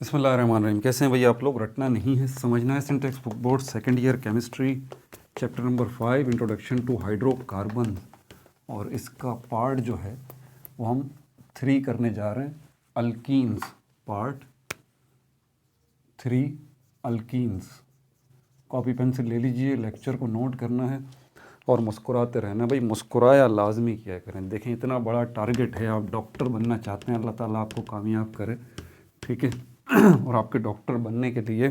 बिस्मिल्लाहिर्रहमानिर्रहीम। कैसे हैं भैया आप लोग? रटना नहीं है, समझना है। Syntax book board second year chemistry chapter number 5 introduction to hydrocarbon, और इसका पार्ट जो है वो हम 3 करने जा रहे हैं। Alkenes, part 3 alkenes. Copy pencil ले लीजिए, लेक्चर को नोट करना है और मुस्कुराते रहना। भाई मुस्कुराया लाजमी किया करें। देखें, इतना बड़ा टारगेट है, आप डॉक्टर बनना चाहते हैं, अल्लाह ताला आपको कामयाब करे, ठीक है। और आपके डॉक्टर बनने के लिए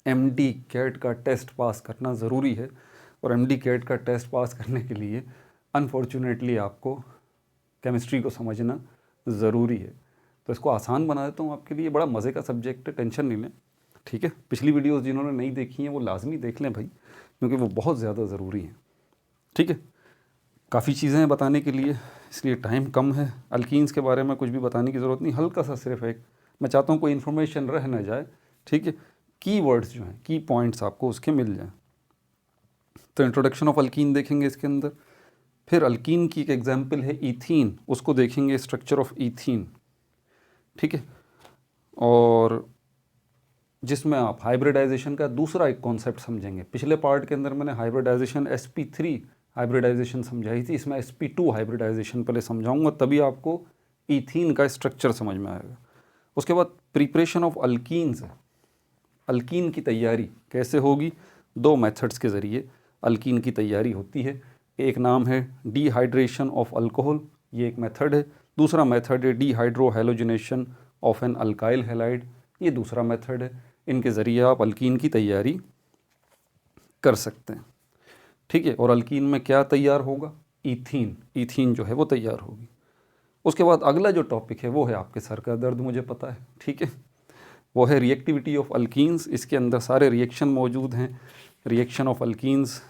एमडी कैट का टेस्ट पास करना ज़रूरी है, और एमडी कैट का टेस्ट पास करने के लिए अनफॉर्चुनेटली आपको केमिस्ट्री को समझना ज़रूरी है। तो इसको आसान बना देता हूँ आपके लिए। बड़ा मज़े का सब्जेक्ट है, टेंशन नहीं लें, ठीक है। पिछली वीडियोस जिन्होंने नहीं देखी हैं वो लाजमी देख लें भाई, क्योंकि वो बहुत ज़्यादा ज़रूरी हैं, ठीक है। काफ़ी चीज़ें हैं बताने के लिए, इसलिए टाइम कम है। अल्कीन्स के बारे में कुछ भी बताने की ज़रूरत नहीं, हल्का सा सिर्फ एक मैं चाहता हूँ कोई इन्फॉर्मेशन रह ना जाए, ठीक है। की वर्ड्स जो हैं, की पॉइंट्स आपको उसके मिल जाएं। तो इंट्रोडक्शन ऑफ अल्कीन देखेंगे इसके अंदर, फिर अल्कीन की एक एग्जांपल है ईथीन, उसको देखेंगे, स्ट्रक्चर ऑफ ईथीन, ठीक है। और जिसमें आप हाइब्रिडाइजेशन का दूसरा एक कॉन्सेप्ट समझेंगे। पिछले पार्ट के अंदर मैंने हाइब्रिडाइजेशन sp3 हाइब्रिडाइजेशन समझाई थी, इसमें sp2 हाइब्रिडाइजेशन पहले समझाऊंगा, तभी आपको ईथीन का स्ट्रक्चर समझ में आएगा। उसके बाद प्रिपरेशन ऑफ अल्कीन्स है। अल्कीन की तैयारी कैसे होगी? 2 मेथड्स के ज़रिए अल्कीन की तैयारी होती है। एक नाम है डिहाइड्रेशन ऑफ अल्कोहल, ये एक मेथड है। दूसरा मेथड है dehydrohalogenation of an alkyl halide, ये दूसरा मेथड है। इनके ज़रिए आप अल्कीन की तैयारी कर सकते हैं, ठीक है। और अल्कीन में क्या तैयार होगा? ईथीन, ईथीन जो है वो तैयार होगी। उसके बाद अगला जो टॉपिक है वो है आपके सर का दर्द, मुझे पता है, ठीक है। वो है रिएक्टिविटी ऑफ अल्कीन्स। इसके अंदर सारे रिएक्शन मौजूद हैं। रिएक्शन ऑफ अल्कीन्स,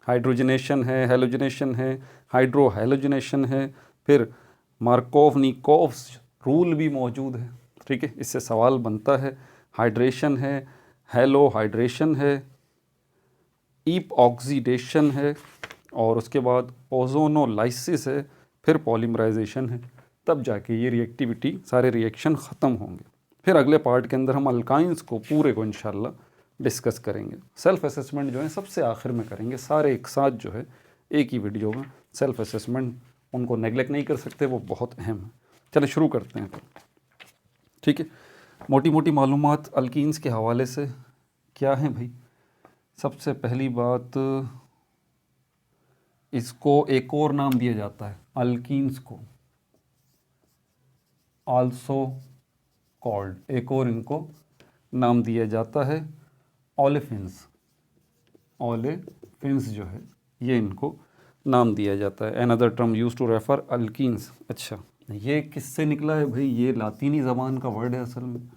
हाइड्रोजनेशन है, हैलोजनेशन है, हाइड्रो हैलोजनेशन है, फिर मार्कोव निकोव्स रूल भी मौजूद है, ठीक है। इससे सवाल बनता है। हाइड्रेशन है, हेलो हाइड्रेशन है, ईप ऑक्सीडेशन है, और उसके बाद ओजोनोलाइसिस है, फिर पॉलीमराइजेशन है। तब जाके ये रिएक्टिविटी, सारे रिएक्शन ख़त्म होंगे। फिर अगले पार्ट के अंदर हम अल्काइंस को पूरे को इंशाल्लाह डिस्कस करेंगे। सेल्फ असेसमेंट जो है सबसे आखिर में करेंगे, सारे एक साथ जो है एक ही वीडियो में। सेल्फ असेसमेंट उनको नेगलेक्ट नहीं कर सकते, वो बहुत अहम है। चलिए शुरू करते हैं फिर, ठीक है। मोटी मोटी मालूमात अल्कीन्स के हवाले से क्या है भाई? सबसे पहली बात, इसको एक और नाम दिया जाता है, अल्कीन्स को आल्सो कॉल्ड, एक और इनको नाम दिया जाता है ओलेफिन्स। ओलेफिन्स जो है ये इनको नाम दिया जाता है। Another term use to refer alkenes. अच्छा, ये किससे निकला है भाई? ये लातीनी ज़बान का वर्ड है, असल में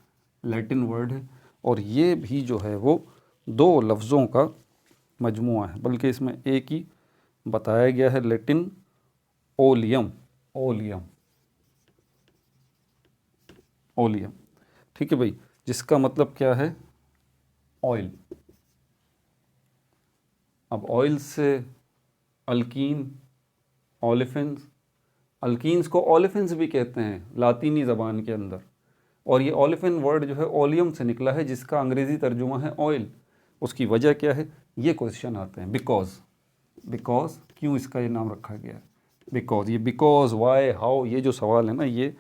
लैटिन वर्ड है, और ये भी जो है वो 2 लफ्ज़ों का मजमुआ है, बल्कि इसमें एक ही बताया गया है, लैटिन ओलियम, ओलियम, ओलियम, ठीक है भाई, जिसका मतलब क्या है? ऑयल। अब ऑयल से अल्कीन, ओलेफिन्स, अल्कीन्स को ओलेफिन्स भी कहते हैं लातीनी ज़बान के अंदर, और ये ओलेफिन वर्ड जो है ओलियम से निकला है, जिसका अंग्रेज़ी तर्जुमा है ऑयल। उसकी वजह क्या है? ये क्वेश्चन आते हैं। बिकॉज क्यों इसका ये नाम रखा गया है? बिकॉज, ये बिकॉज, वाई, हाउ, ये जो सवाल है ना, ये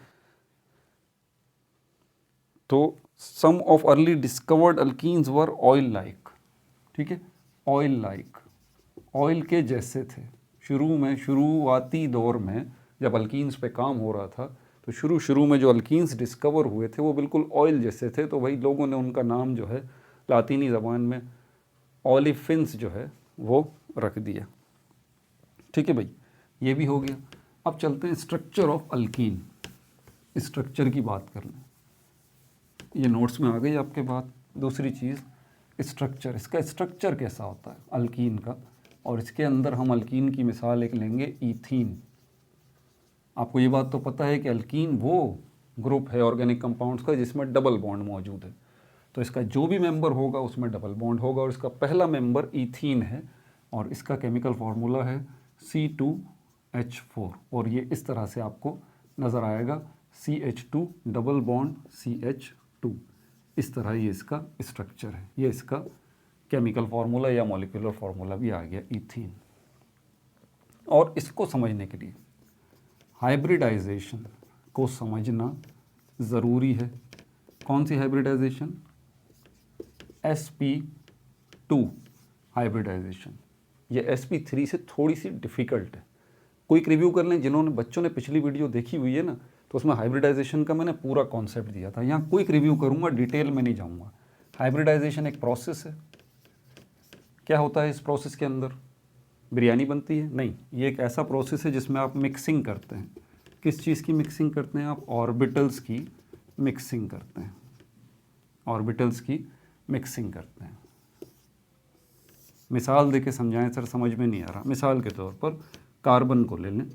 तो some of early discovered alkenes were oil like, ठीक है। ऑयल लाइक, ऑयल के जैसे थे। शुरू में, शुरुआती दौर में जब अल्कीन्स पे काम हो रहा था, तो शुरू में जो अल्कीन्स डिस्कवर हुए थे वो बिल्कुल ऑयल जैसे थे। तो भाई लोगों ने उनका नाम जो है लातीनी ज़बान में ओलिफिन्स जो है वो रख दिया, ठीक है भाई। ये भी हो गया। अब चलते हैं स्ट्रक्चर ऑफ अल्कीन, स्ट्रक्चर की बात कर लें। ये नोट्स में आ गई आपके बात। दूसरी चीज़ स्ट्रक्चर, इसका स्ट्रक्चर कैसा होता है अल्कीन का, और इसके अंदर हम अल्कीन की मिसाल एक लेंगे, ईथीन। आपको ये बात तो पता है कि अल्कीन वो ग्रुप है ऑर्गेनिक कंपाउंड्स का जिसमें डबल बॉन्ड मौजूद है। तो इसका जो भी मेंबर होगा उसमें डबल बॉन्ड होगा, और इसका पहला मेंबर ईथीन है, और इसका केमिकल फार्मूला है C2H4, और ये इस तरह से आपको नज़र आएगा। CH2 double bond CH2। इस तरह ये इसका स्ट्रक्चर है, ये इसका केमिकल फार्मूला या मॉलिक्यूलर फार्मूला भी आ गया ईथीन। और इसको समझने के लिए हाइब्रिडाइजेशन को समझना ज़रूरी है। कौन सी हाइब्रिडाइजेशन? sp2 hybridisation. ये sp3 से थोड़ी सी डिफ़िकल्ट है। क्विक रिव्यू कर लें, जिन्होंने बच्चों ने पिछली वीडियो देखी हुई है ना, तो उसमें हाइब्रिडाइजेशन का मैंने पूरा कॉन्सेप्ट दिया था। यहाँ क्विक रिव्यू करूँगा, डिटेल में नहीं जाऊँगा। हाइब्रिडाइजेशन एक प्रोसेस है। क्या होता है इस प्रोसेस के अंदर? बिरयानी बनती है? नहीं, ये एक ऐसा प्रोसेस है जिसमें आप मिक्सिंग करते हैं। किस चीज़ की मिक्सिंग करते हैं आप? ऑर्बिटल्स की मिक्सिंग करते हैं। ऑर्बिटल्स की मिक्सिंग करते हैं। मिसाल देके समझाएं सर, समझ में नहीं आ रहा। मिसाल के तौर पर कार्बन को ले लें।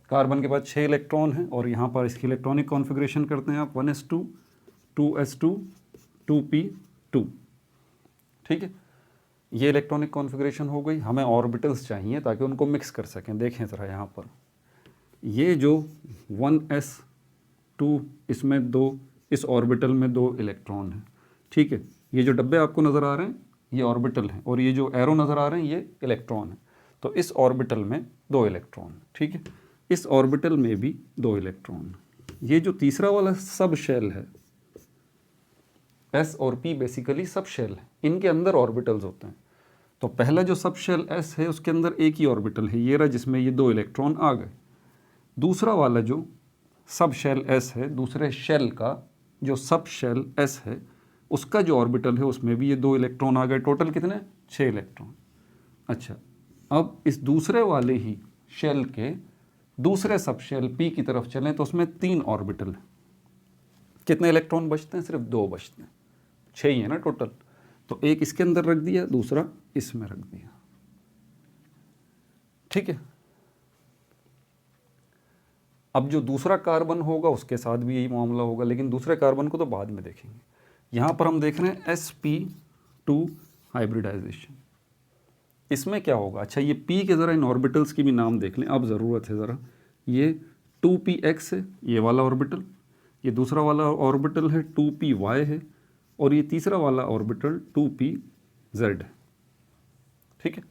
कार्बन के पास 6 इलेक्ट्रॉन हैं और यहाँ पर इसकी इलेक्ट्रॉनिक कॉन्फ़िगरेशन करते हैं आप 1s2 2s2 2p2। ठीक है, ये इलेक्ट्रॉनिक कॉन्फ़िगरेशन हो गई। हमें ऑर्बिटल्स चाहिए ताकि उनको मिक्स कर सकें। देखें ज़रा यहाँ पर, ये जो 1s2, इसमें 2, इस ऑर्बिटल में 2 इलेक्ट्रॉन हैं। ठीक है, ये जो डब्बे आपको नज़र आ रहे हैं ये ऑर्बिटल हैं और ये जो एरो नज़र आ रहे हैं ये इलेक्ट्रॉन है। तो इस ऑर्बिटल में 2 इलेक्ट्रॉन। ठीक है, इस ऑर्बिटल में भी 2 इलेक्ट्रॉन। ये जो तीसरा वाला सब शेल है, S और P बेसिकली सब शेल है, इनके अंदर ऑर्बिटल्स होते हैं। तो पहला जो सब शेल S है उसके अंदर एक ही ऑर्बिटल है, ये रहा, जिसमें ये 2 इलेक्ट्रॉन आ गए। दूसरा वाला जो सब शेल S है, दूसरे शेल का जो सब शेल S है, उसका जो ऑर्बिटल है उसमें भी ये 2 इलेक्ट्रॉन आ गए। टोटल कितने? 6 इलेक्ट्रॉन। अच्छा, अब इस दूसरे वाले ही शेल के दूसरे सब शेल P की तरफ चलें तो उसमें 3 ऑर्बिटल हैं। कितने इलेक्ट्रॉन बचते हैं? सिर्फ 2 बचते हैं। 6 ही है ना टोटल। तो एक इसके अंदर रख दिया, दूसरा इसमें रख दिया। ठीक है, अब जो दूसरा कार्बन होगा उसके साथ भी यही मामला होगा, लेकिन दूसरे कार्बन को तो बाद में देखेंगे। यहाँ पर हम देख रहे हैं sp2 हाइब्रिडाइजेशन। इसमें क्या होगा? अच्छा, ये P के ज़रा इन ऑर्बिटल्स की भी नाम देख लें, अब ज़रूरत है ज़रा। ये 2px है, ये वाला ऑर्बिटल। ये दूसरा वाला ऑर्बिटल है 2py है और ये तीसरा वाला ऑर्बिटल 2pz है। ठीक है,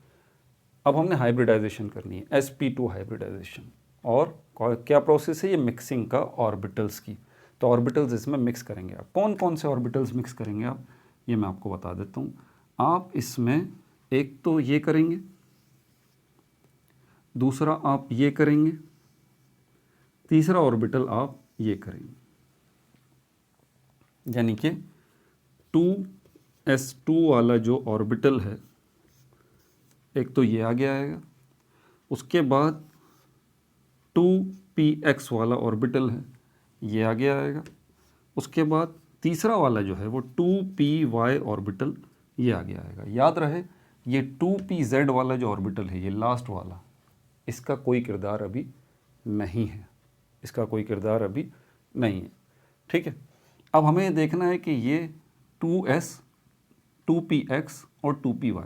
अब हमने हाइब्रिडाइजेशन करनी है, sp2 हाइब्रिडाइजेशन। और क्या प्रोसेस है? ये मिक्सिंग का ऑर्बिटल्स की। तो ऑर्बिटल्स इसमें मिक्स करेंगे आप। कौन कौन से ऑर्बिटल्स मिक्स करेंगे आप, ये मैं आपको बता देता हूँ। आप इसमें एक तो ये करेंगे, दूसरा आप ये करेंगे, तीसरा ऑर्बिटल आप ये करेंगे। यानी कि 2s2 वाला जो ऑर्बिटल है, एक तो ये आगे आएगा, उसके बाद 2px वाला ऑर्बिटल है, ये आगे आएगा, उसके बाद तीसरा वाला जो है वो 2py ऑर्बिटल, ये आगे आएगा। याद रहे, ये 2pz वाला जो ऑर्बिटल है, ये लास्ट वाला, इसका कोई किरदार अभी नहीं है, इसका कोई किरदार अभी नहीं है। ठीक है, अब हमें देखना है कि ये 2s 2px और 2py,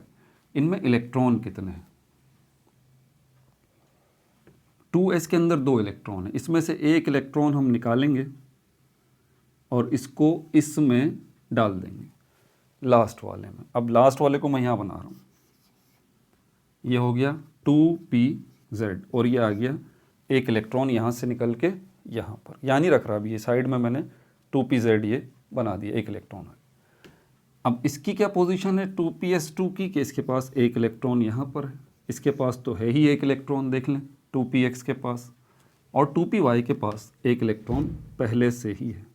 इनमें इलेक्ट्रॉन कितने हैं। 2s के अंदर 2 इलेक्ट्रॉन है, इसमें से एक इलेक्ट्रॉन हम निकालेंगे और इसको इसमें डाल देंगे, लास्ट वाले में। अब लास्ट वाले को मैं यहाँ बना रहा हूँ, ये हो गया 2pz और ये आ गया एक इलेक्ट्रॉन यहाँ से निकल के यहाँ पर, यहाँ नहीं रख रहा अभी, ये साइड में मैंने 2pz ये बना दिया, एक इलेक्ट्रॉन है। अब इसकी क्या पोजीशन है 2ps2 की, कि इसके पास एक इलेक्ट्रॉन यहाँ पर है, इसके पास तो है ही एक इलेक्ट्रॉन, देख लें 2px के पास, और 2py के पास एक इलेक्ट्रॉन पहले से ही है।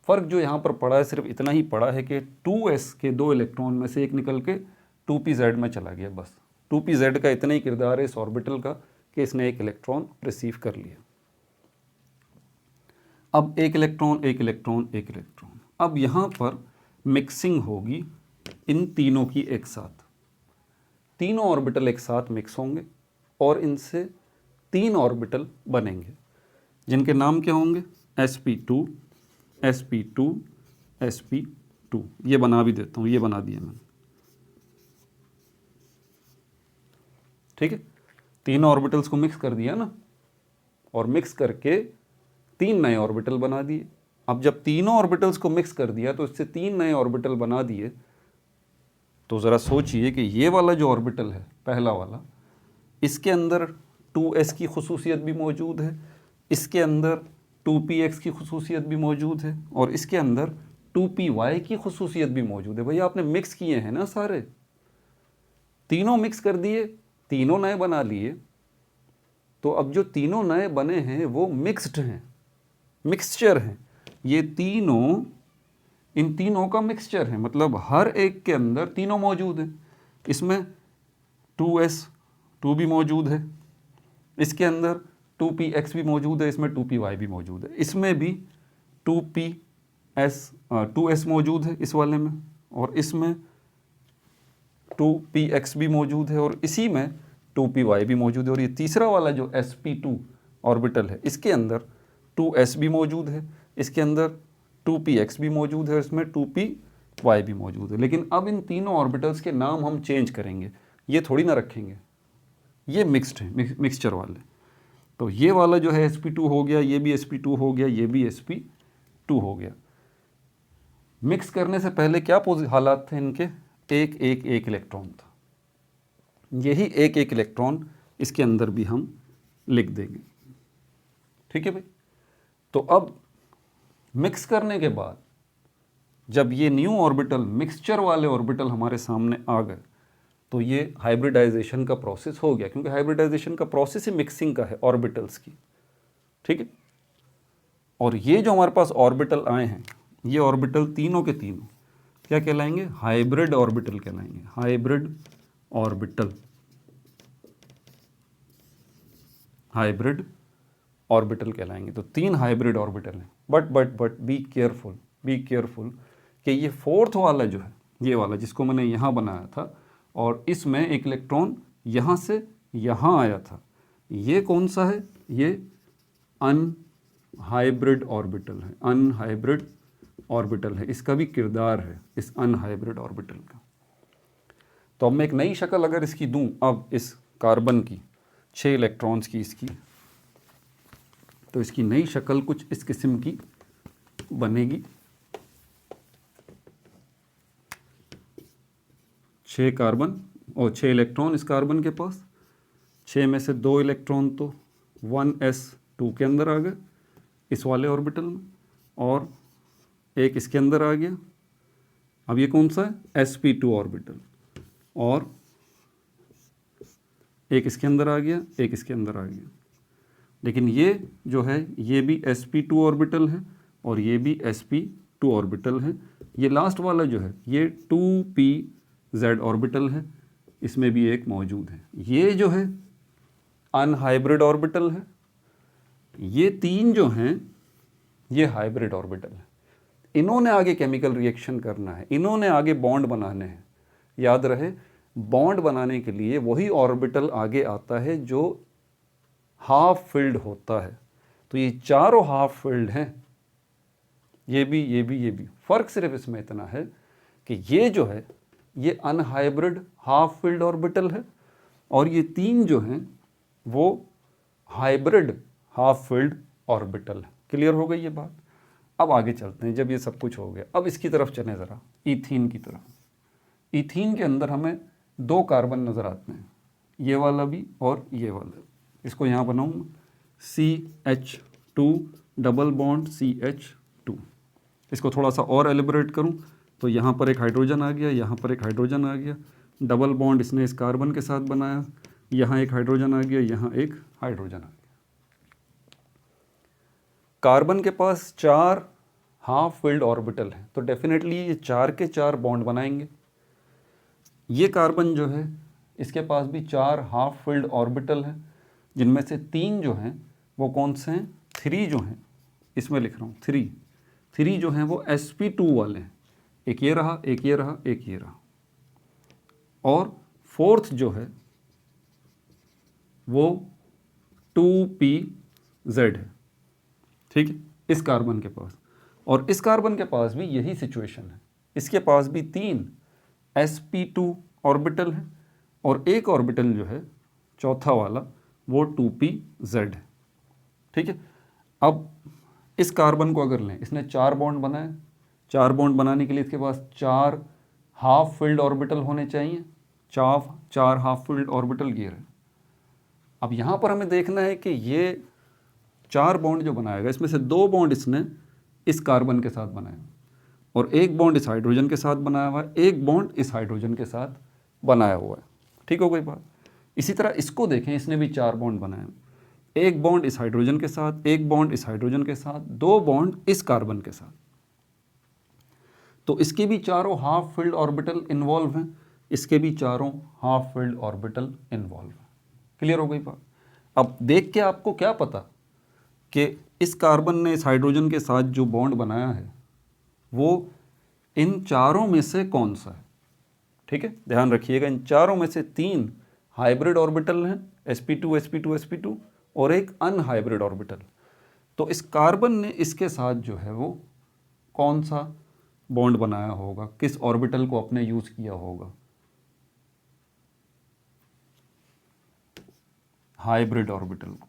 फ़र्क जो यहाँ पर पड़ा है सिर्फ इतना ही पड़ा है कि 2s के 2 इलेक्ट्रॉन में से एक निकल के 2pz में चला गया, बस 2pz का इतना ही किरदार है इस ऑर्बिटल का कि इसने एक इलेक्ट्रॉन रिसीव कर लिया। अब एक इलेक्ट्रॉन एक इलेक्ट्रॉन एक इलेक्ट्रॉन, अब यहाँ पर मिक्सिंग होगी इन तीनों की एक साथ। तीनों ऑर्बिटल एक साथ मिक्स होंगे और इनसे 3 ऑर्बिटल बनेंगे जिनके नाम क्या होंगे, sp2 sp2 sp2। ये बना भी देता हूँ, ये बना दिया मैंने। ठीक है, तीनों ऑर्बिटल्स को मिक्स कर दिया ना, और मिक्स करके 3 नए ऑर्बिटल बना दिए। अब जब तीनों ऑर्बिटल्स को मिक्स कर दिया तो इससे 3 नए ऑर्बिटल बना दिए। तो ज़रा सोचिए कि ये वाला जो ऑर्बिटल है पहला वाला, इसके अंदर 2s की खसूसियत भी मौजूद है, इसके अंदर 2px की खसूसियत भी मौजूद है और इसके अंदर 2py की खसूसियत भी मौजूद है। भैया आपने मिक्स किए हैं ना, सारे तीनों मिक्स कर दिए, तीनों नए बना लिए। तो अब जो तीनों नए बने हैं वो मिक्स्ड हैं, मिक्सचर हैं। ये तीनों इन तीनों का मिक्सचर है, मतलब हर एक के अंदर तीनों मौजूद हैं। इसमें 2s2 भी मौजूद है, इसके अंदर 2px भी मौजूद है, इसमें 2py भी मौजूद है, इसमें भी 2s मौजूद है इस वाले में, और इसमें 2px भी मौजूद है, और इसी में 2py भी मौजूद है। और ये तीसरा वाला जो sp2 ऑर्बिटल है, इसके अंदर 2s भी मौजूद है, इसके अंदर 2px भी मौजूद है, और इसमें 2py भी मौजूद है। लेकिन अब इन तीनों ऑर्बिटल्स के नाम हम चेंज करेंगे, ये थोड़ी ना रखेंगे, ये मिक्स्ड है, मिक्सचर वाले। तो ये वाला जो है sp2 हो गया, ये भी sp2 हो गया, ये भी sp2 हो गया। मिक्स करने से पहले क्या हालात थे इनके? एक इलेक्ट्रॉन था। यही एक इलेक्ट्रॉन इसके अंदर भी हम लिख देंगे। ठीक है भाई। तो अब मिक्स करने के बाद जब ये न्यू ऑर्बिटल, मिक्सचर वाले ऑर्बिटल हमारे सामने आ गए, तो ये हाइब्रिडाइजेशन का प्रोसेस हो गया, क्योंकि हाइब्रिडाइजेशन का प्रोसेस ही मिक्सिंग का है ऑर्बिटल्स की। ठीक है। और ये जो हमारे पास ऑर्बिटल आए हैं, ये ऑर्बिटल तीनों के तीनों क्या कहलाएंगे? हाइब्रिड ऑर्बिटल कहलाएंगे। हाइब्रिड ऑर्बिटल, हाइब्रिड ऑर्बिटल कहलाएंगे। तो 3 हाइब्रिड ऑर्बिटल हैं। बट बी केयरफुल कि ये फोर्थ वाला जो है, ये वाला जिसको मैंने यहाँ बनाया था, और इसमें एक इलेक्ट्रॉन यहाँ से यहाँ आया था, ये कौन सा है? ये अनहाइब्रिड ऑर्बिटल है। अनहाइब्रिड ऑर्बिटल है, इसका भी किरदार है इस अनहाइब्रिड ऑर्बिटल का। तो अब मैं एक नई शक्ल अगर इसकी दूं, अब इस कार्बन की 6 इलेक्ट्रॉन्स की इसकी, तो इसकी नई शक्ल कुछ इस किस्म की बनेगी। 6 कार्बन और 6 इलेक्ट्रॉन इस कार्बन के पास, 6 में से 2 इलेक्ट्रॉन तो 1s2 के अंदर आ गए इस वाले ऑर्बिटल में, और एक इसके अंदर आ गया। अब ये कौन सा है? sp2 ऑर्बिटल, और एक इसके अंदर आ गया, एक इसके अंदर आ गया। लेकिन ये जो है ये भी sp2 ऑर्बिटल है और ये भी sp2 ऑर्बिटल है। ये लास्ट वाला जो है ये 2pz ऑर्बिटल है, इसमें भी एक मौजूद है। ये जो है अनहाइब्रिड ऑर्बिटल है। ये 3 जो हैं ये हाइब्रिड ऑर्बिटल है। इन्होंने आगे केमिकल रिएक्शन करना है, इन्होंने आगे बॉन्ड बनाने हैं। याद रहे, बॉन्ड बनाने के लिए वही ऑर्बिटल आगे आता है जो हाफ फिल्ड होता है। तो ये चारों हाफ फिल्ड हैं, ये भी। फर्क सिर्फ इसमें इतना है कि ये जो है ये अनहाइब्रिड हाफ फिल्ड ऑर्बिटल है, और ये 3 जो हैं वो हाइब्रिड हाफ फिल्ड ऑर्बिटल है। क्लियर हो गई ये बात? अब आगे चलते हैं। जब ये सब कुछ हो गया, अब इसकी तरफ चलें ज़रा, ईथीन की तरफ। ईथीन के अंदर हमें 2 कार्बन नज़र आते हैं, ये वाला भी और ये वाला। इसको यहाँ बनाऊँ CH2 डबल बॉन्ड CH2। इसको थोड़ा सा और एलिब्रेट करूँ तो यहाँ पर एक हाइड्रोजन आ गया, यहाँ पर एक हाइड्रोजन आ गया, डबल बॉन्ड इसने इस कार्बन के साथ बनाया, यहाँ एक हाइड्रोजन आ गया, यहाँ एक हाइड्रोजन आ गया। कार्बन के पास 4 हाफ फिल्ड ऑर्बिटल है, तो डेफिनेटली ये 4 के 4 बॉन्ड बनाएंगे। ये कार्बन जो है इसके पास भी 4 हाफ फिल्ड ऑर्बिटल है, जिनमें से 3 जो हैं वो कौन से हैं? 3 जो हैं, इसमें लिख रहा हूँ 3 जो हैं वो sp2 वाले हैं। एक ये रहा, एक ये रहा, एक ये रहा। और फोर्थ जो है वो 2pz है। ठीक है, इस कार्बन के पास। और इस कार्बन के पास भी यही सिचुएशन है, इसके पास भी 3 sp2 ऑर्बिटल है, और एक ऑर्बिटल जो है चौथा वाला वो 2pz है। ठीक है। अब इस कार्बन को अगर लें, इसने 4 बॉन्ड बनाए, 4 बॉन्ड बनाने के लिए इसके पास 4 हाफ फिल्ड ऑर्बिटल होने चाहिए, 4 हाफ फिल्ड ऑर्बिटल गियर है। अब यहाँ पर हमें देखना है कि ये 4 बॉन्ड जो बनाएगा इसमें से 2 बॉन्ड इसने इस कार्बन के साथ बनाया और 1 बॉन्ड इस हाइड्रोजन के साथ बनाया हुआ है, 1 बॉन्ड इस हाइड्रोजन के साथ बनाया हुआ है। ठीक हो गई बात। इसी तरह इसको देखें, इसने भी 4 बॉन्ड बनाए, 1 बॉन्ड इस हाइड्रोजन के साथ, 1 बॉन्ड इस हाइड्रोजन के साथ, 2 बॉन्ड इस कार्बन के साथ। तो इसके भी चारों हाफ फिल्ड ऑर्बिटल इन्वॉल्व हैं, इसके भी चारों हाफ फिल्ड ऑर्बिटल इन्वॉल्व हैं। क्लियर हो गई बात। अब देख के आपको क्या पता कि इस कार्बन ने इस हाइड्रोजन के साथ जो बॉन्ड बनाया है वो इन चारों में से कौन सा है। ठीक है, ध्यान रखिएगा, इन चारों में से 3 हाइब्रिड ऑर्बिटल हैं, sp2 sp2 sp2 और एक अनहाइब्रिड ऑर्बिटल। तो इस कार्बन ने इसके साथ जो है वो कौन सा बॉन्ड बनाया होगा, किस ऑर्बिटल को अपने यूज किया होगा, हाइब्रिड ऑर्बिटल को।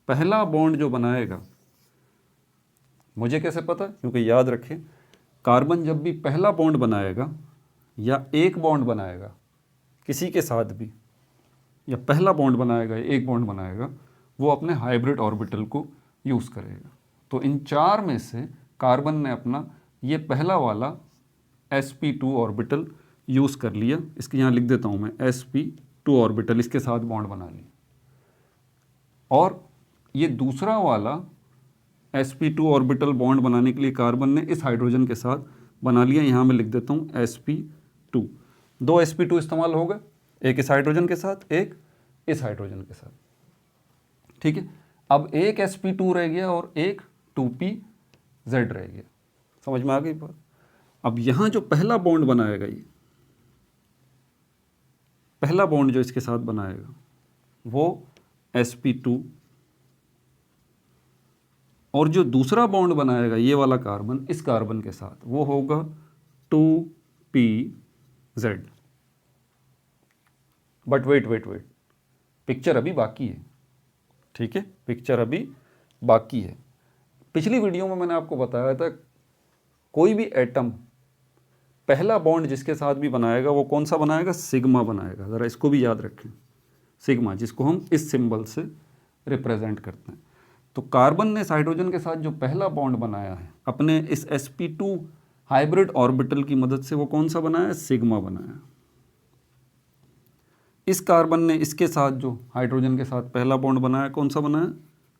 पहला बॉन्ड जो बनाएगा, मुझे कैसे पता, क्योंकि याद रखें कार्बन जब भी पहला बॉन्ड बनाएगा या एक बॉन्ड बनाएगा किसी के साथ भी, या पहला बॉन्ड बनाएगा या एक बॉन्ड बनाएगा, वो अपने हाइब्रिड ऑर्बिटल को यूज़ करेगा। तो इन 4 में से कार्बन ने अपना ये पहला वाला sp2 ऑर्बिटल यूज़ कर लिया। इसके यहाँ लिख देता हूँ मैं, sp2 ऑर्बिटल इसके साथ बॉन्ड बना लिया। और ये दूसरा वाला sp2 ऑर्बिटल बॉन्ड बनाने के लिए कार्बन ने इस हाइड्रोजन के साथ बना लिया। यहाँ मैं लिख देता हूँ sp2। 2 sp2 इस्तेमाल हो गए, एक इस हाइड्रोजन के साथ, एक इस हाइड्रोजन के साथ। ठीक है, अब एक sp2 रह गया और एक 2pz रह गया। समझ में आ गई बात। अब यहाँ जो पहला बॉन्ड बनाएगा, ये पहला बॉन्ड जो इसके साथ बनाएगा वो sp2, और जो दूसरा बॉन्ड बनाएगा ये वाला कार्बन इस कार्बन के साथ, वो होगा 2pz। बट वेट, पिक्चर अभी बाकी है। ठीक है, पिक्चर अभी बाकी है। पिछली वीडियो में मैंने आपको बताया था कोई भी एटम पहला बॉन्ड जिसके साथ भी बनाएगा वो कौन सा बनाएगा, सिग्मा बनाएगा। ज़रा इसको भी याद रखें, सिग्मा, जिसको हम इस सिंबल से रिप्रेजेंट करते हैं। तो कार्बन ने इस हाइड्रोजन के साथ जो पहला बॉन्ड बनाया है अपने इस sp2 हाइब्रिड ऑर्बिटल की मदद से, वो कौन सा बनाया, सिग्मा बनाया। इस कार्बन ने इसके साथ जो हाइड्रोजन के साथ पहला बॉन्ड बनाया, कौन सा बनाया,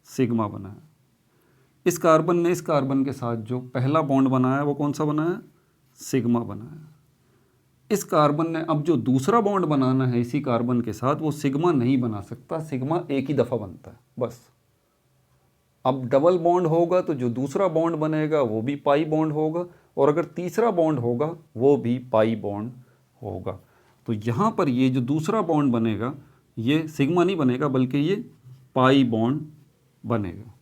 सिग्मा बनाया। इस कार्बन ने इस कार्बन के साथ जो पहला बॉन्ड बनाया वो कौन सा बनाया, सिग्मा बनाया। इस कार्बन ने अब जो दूसरा बॉन्ड बनाना है इसी कार्बन के साथ, वो सिग्मा नहीं बना सकता, सिग्मा एक ही दफ़ा बनता है बस। अब डबल बॉन्ड होगा तो जो दूसरा बॉन्ड बनेगा वो भी पाई बॉन्ड होगा, और अगर तीसरा बॉन्ड होगा वो भी पाई बॉन्ड होगा। तो यहाँ पर ये जो दूसरा बॉन्ड बनेगा ये सिग्मा नहीं बनेगा बल्कि ये पाई बॉन्ड बनेगा।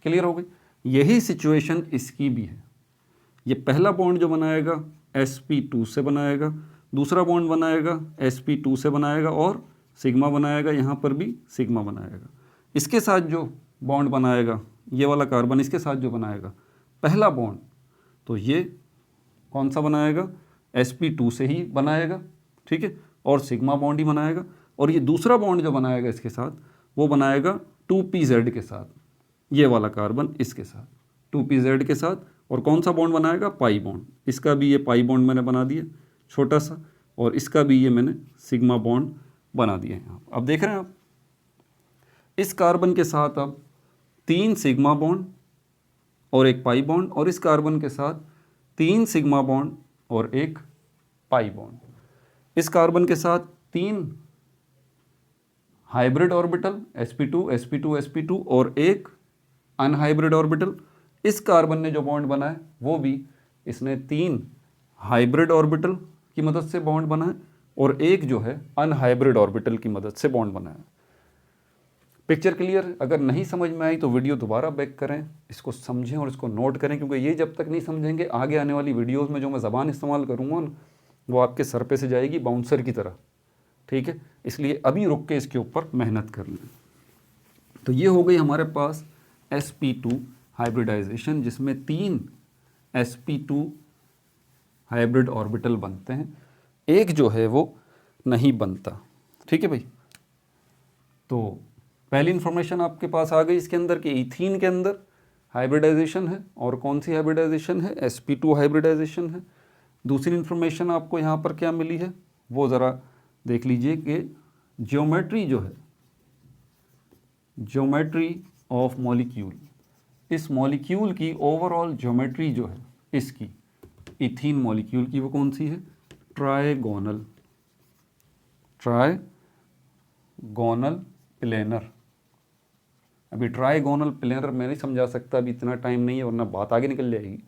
क्लियर हो गई। यही सिचुएशन इसकी भी है। ये पहला बॉन्ड जो बनाएगा sp2 से बनाएगा, दूसरा बॉन्ड बनाएगा sp2 से बनाएगा और सिग्मा बनाएगा, यहाँ पर भी सिग्मा बनाएगा। इसके साथ जो बॉन्ड बनाएगा ये वाला कार्बन, इसके साथ जो बनाएगा पहला बॉन्ड, तो ये कौन सा बनाएगा, sp2 से ही बनाएगा। ठीक है, और सिग्मा बॉन्ड ही बनाएगा। और ये दूसरा बॉन्ड जो बनाएगा इसके साथ वो बनाएगा 2pz के साथ, ये वाला कार्बन इसके साथ 2pz के साथ। और कौन सा बॉन्ड बनाएगा, पाई बॉन्ड। इसका भी ये पाई बॉन्ड मैंने बना दिया छोटा सा, और इसका भी ये मैंने सिग्मा बॉन्ड बना दिया है। अब देख रहे हैं आप, इस कार्बन के साथ अब 3 सिग्मा बॉन्ड और एक पाई बॉन्ड, और इस कार्बन के साथ 3 सिग्मा बॉन्ड और एक पाई बॉन्ड। इस कार्बन के साथ 3 hybrid orbital sp2 sp2 sp2 और एक अनहाइब्रिड ऑर्बिटल। इस कार्बन ने जो बॉन्ड बनाया वो भी इसने 3 हाइब्रिड ऑर्बिटल की मदद से बॉन्ड बनाया और एक जो है अनहाइब्रिड ऑर्बिटल की मदद से बॉन्ड बनाया। Picture clear. अगर नहीं समझ में आई तो वीडियो दोबारा बैक करें, इसको समझें और इसको नोट करें, क्योंकि ये जब तक नहीं समझेंगे आगे आने वाली वीडियोस में जो मैं ज़बान इस्तेमाल करूँगा ना वो आपके सर पे से जाएगी बाउंसर की तरह। ठीक है, इसलिए अभी रुक के इसके ऊपर मेहनत कर लें। तो ये हो गई हमारे पास sp2 हाइब्रिडाइजेशन, जिसमें 3 sp2 हाइब्रिड ऑर्बिटल बनते हैं, एक जो है वो नहीं बनता। ठीक है भाई, तो पहली इंफॉर्मेशन आपके पास आ गई इसके अंदर कि इथीन के अंदर हाइब्रिडाइजेशन है, और कौन सी हाइब्रिडाइजेशन है, sp2 हाइब्रिडाइजेशन है। दूसरी इंफॉर्मेशन आपको यहाँ पर क्या मिली है वो ज़रा देख लीजिए कि ज्योमेट्री जो है, ज्योमेट्री ऑफ मॉलिक्यूल, इस मॉलिक्यूल की ओवरऑल ज्योमेट्री जो है इसकी, इथीन मॉलिक्यूल की, वो कौन सी है, ट्राइगोनल, ट्राइगोनल प्लेनर। अभी ट्राइगोनल प्लेनर मैं नहीं समझा सकता, अभी इतना टाइम नहीं है, वरना बात आगे निकल जाएगी।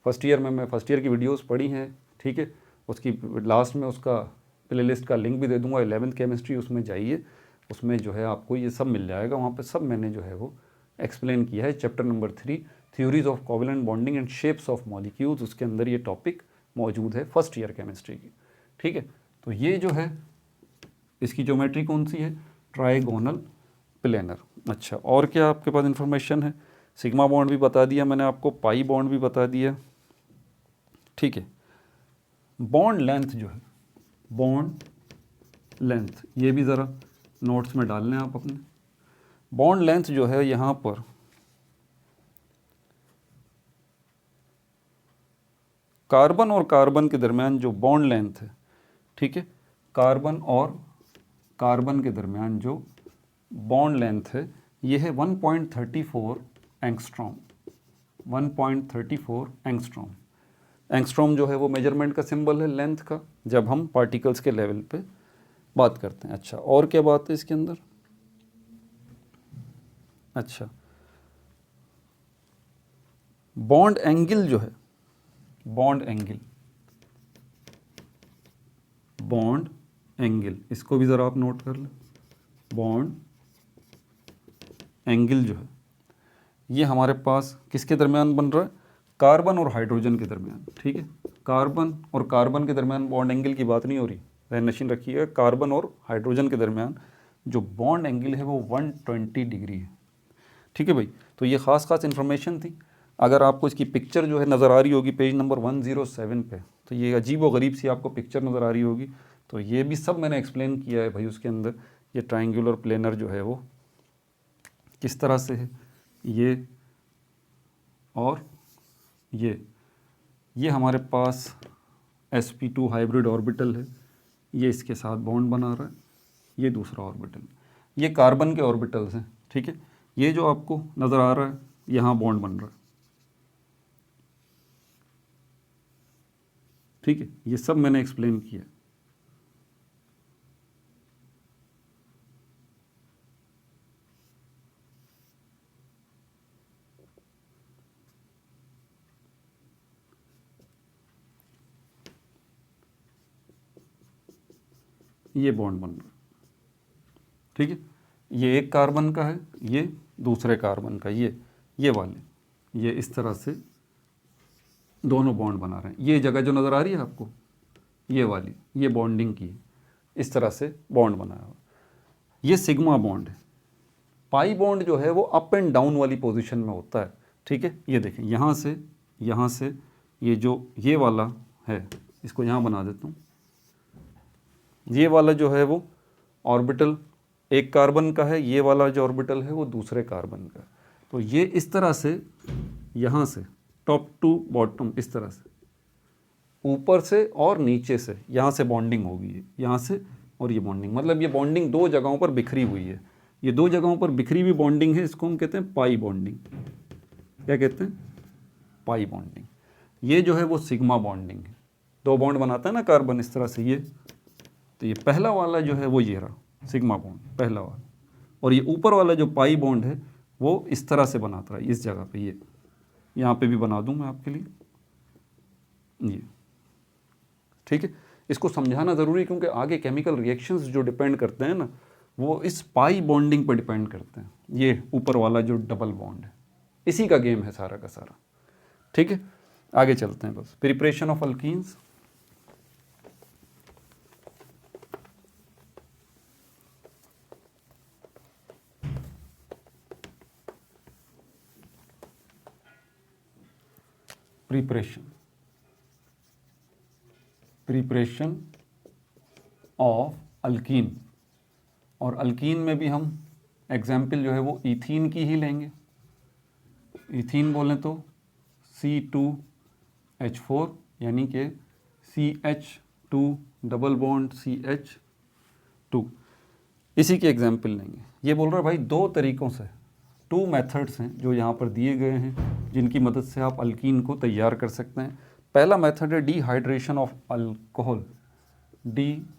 फर्स्ट ईयर में मैं फर्स्ट ईयर की वीडियोस पढ़ी हैं, ठीक है, उसकी लास्ट में उसका प्लेलिस्ट का लिंक भी दे दूंगा, 11th केमिस्ट्री, उसमें जाइए, उसमें जो है आपको ये सब मिल जाएगा, वहाँ पे सब मैंने जो है वो एक्सप्लेन किया है। Chapter number 3 theories of covalent bonding and shapes of molecules, उसके अंदर ये टॉपिक मौजूद है फर्स्ट ईयर केमिस्ट्री की। ठीक है, तो ये जो है इसकी ज्योमेट्री कौन सी है, ट्राइगोनल प्लेनर। अच्छा, और क्या आपके पास इंफॉर्मेशन है, सिग्मा बॉन्ड भी बता दिया मैंने आपको, पाई बॉन्ड भी बता दिया। ठीक है, बॉन्ड लेंथ जो है, बॉन्ड लेंथ, ये भी ज़रा नोट्स में डाल लें आप अपने। बॉन्ड लेंथ जो है यहाँ पर कार्बन और कार्बन के दरमियान जो बॉन्ड लेंथ है, ठीक है, कार्बन और कार्बन के दरमियान जो बॉन्ड लेंथ है ये है 1.34 एंगस्ट्रॉम, 1.34 एंगस्ट्रॉम। एंगस्ट्रॉम जो है वो मेजरमेंट का सिंबल है लेंथ का, जब हम पार्टिकल्स के लेवल पे बात करते हैं। अच्छा, और क्या बात है इसके अंदर, अच्छा, बॉन्ड एंगल जो है, बॉन्ड एंगल, बॉन्ड एंगल, इसको भी ज़रा आप नोट कर लें। बॉन्ड एंगल जो है ये हमारे पास किसके दरमियान बन रहा है, कार्बन और हाइड्रोजन के दरमियान। ठीक है, कार्बन और कार्बन के दरमियान बॉन्ड एंगल की बात नहीं हो रही, ध्यान नशीन रखिएगा, कार्बन और हाइड्रोजन के दरमियान जो बॉन्ड एंगल है वो 120 डिग्री है। ठीक है भाई, तो ये ख़ास इन्फॉर्मेशन थी। अगर आपको इसकी पिक्चर जो है नज़र आ रही होगी पेज नंबर 107 पे, तो ये अजीब व गरीब सी आपको पिक्चर नज़र आ रही होगी, तो ये भी सब मैंने एक्सप्लेन किया है भाई उसके अंदर। ये ट्रायंगुलर प्लेनर जो है वो किस तरह से है, ये और ये हमारे पास sp2 हाइब्रिड ऑर्बिटल है, ये इसके साथ बॉन्ड बना रहा है, ये दूसरा ऑर्बिटल, ये कार्बन के ऑर्बिटल्स हैं। ठीक है, ये जो आपको नज़र आ रहा है यहाँ बॉन्ड बन रहा है। ठीक है, ये सब मैंने एक्सप्लेन किया। ये बॉन्ड बन रहा है, ठीक है, ये एक कार्बन का है, ये दूसरे कार्बन का, ये वाले, ये इस तरह से दोनों बॉन्ड बना रहे हैं। ये जगह जो नज़र आ रही है आपको, ये वाली, ये बॉन्डिंग की है, इस तरह से बॉन्ड बनाया हुआ। ये सिग्मा बॉन्ड है। पाई बॉन्ड जो है वो अप एंड डाउन वाली पोजीशन में होता है। ठीक है, ये देखें, यहाँ से ये जो ये वाला है, इसको यहाँ बना देता हूँ, ये वाला जो है वो ऑर्बिटल एक कार्बन का है, ये वाला जो ऑर्बिटल है वो दूसरे कार्बन का है। तो ये इस तरह से, यहाँ से टॉप टू बॉटम, इस तरह से ऊपर से और नीचे से, यहाँ से बॉन्डिंग होगी है, यहाँ से, और ये बॉन्डिंग, मतलब ये बॉन्डिंग दो जगहों पर बिखरी हुई है। ये दो जगहों पर बिखरी हुई बॉन्डिंग है, इसको हम कहते हैं पाई बॉन्डिंग। क्या कहते हैं, पाई बॉन्डिंग। ये जो है वो सिग्मा बॉन्डिंग है, दो बॉन्ड बनाता है ना कार्बन इस तरह से, ये तो ये पहला वाला जो है वो ये रहा सिग्मा बॉन्ड, पहला वाला, और ये ऊपर वाला जो पाई बॉन्ड है वो इस तरह से बनाता है, इस जगह पे, ये यहाँ पे भी बना दूँ मैं आपके लिए, ये। ठीक है, इसको समझाना ज़रूरी है क्योंकि आगे केमिकल रिएक्शंस जो डिपेंड करते हैं ना, वो इस पाई बॉन्डिंग पर डिपेंड करते हैं। ये ऊपर वाला जो डबल बॉन्ड है, इसी का गेम है सारा का सारा। ठीक है, आगे चलते हैं। बस preparation of alkenes, preparation of alkyne. और अल्कीन में भी हम एग्जाम्पल जो है वो ईथीन की ही लेंगे। ईथीन बोलें तो C2H4 यानी कि CH2 डबल बॉन्ड CH2, इसी के एग्जाम्पल लेंगे। ये बोल रहा है भाई दो तरीक़ों से, 2 मेथड्स हैं जो यहाँ पर दिए गए हैं जिनकी मदद से आप अल्कीन को तैयार कर सकते हैं। पहला मेथड है dehydration of alcohol, dehydration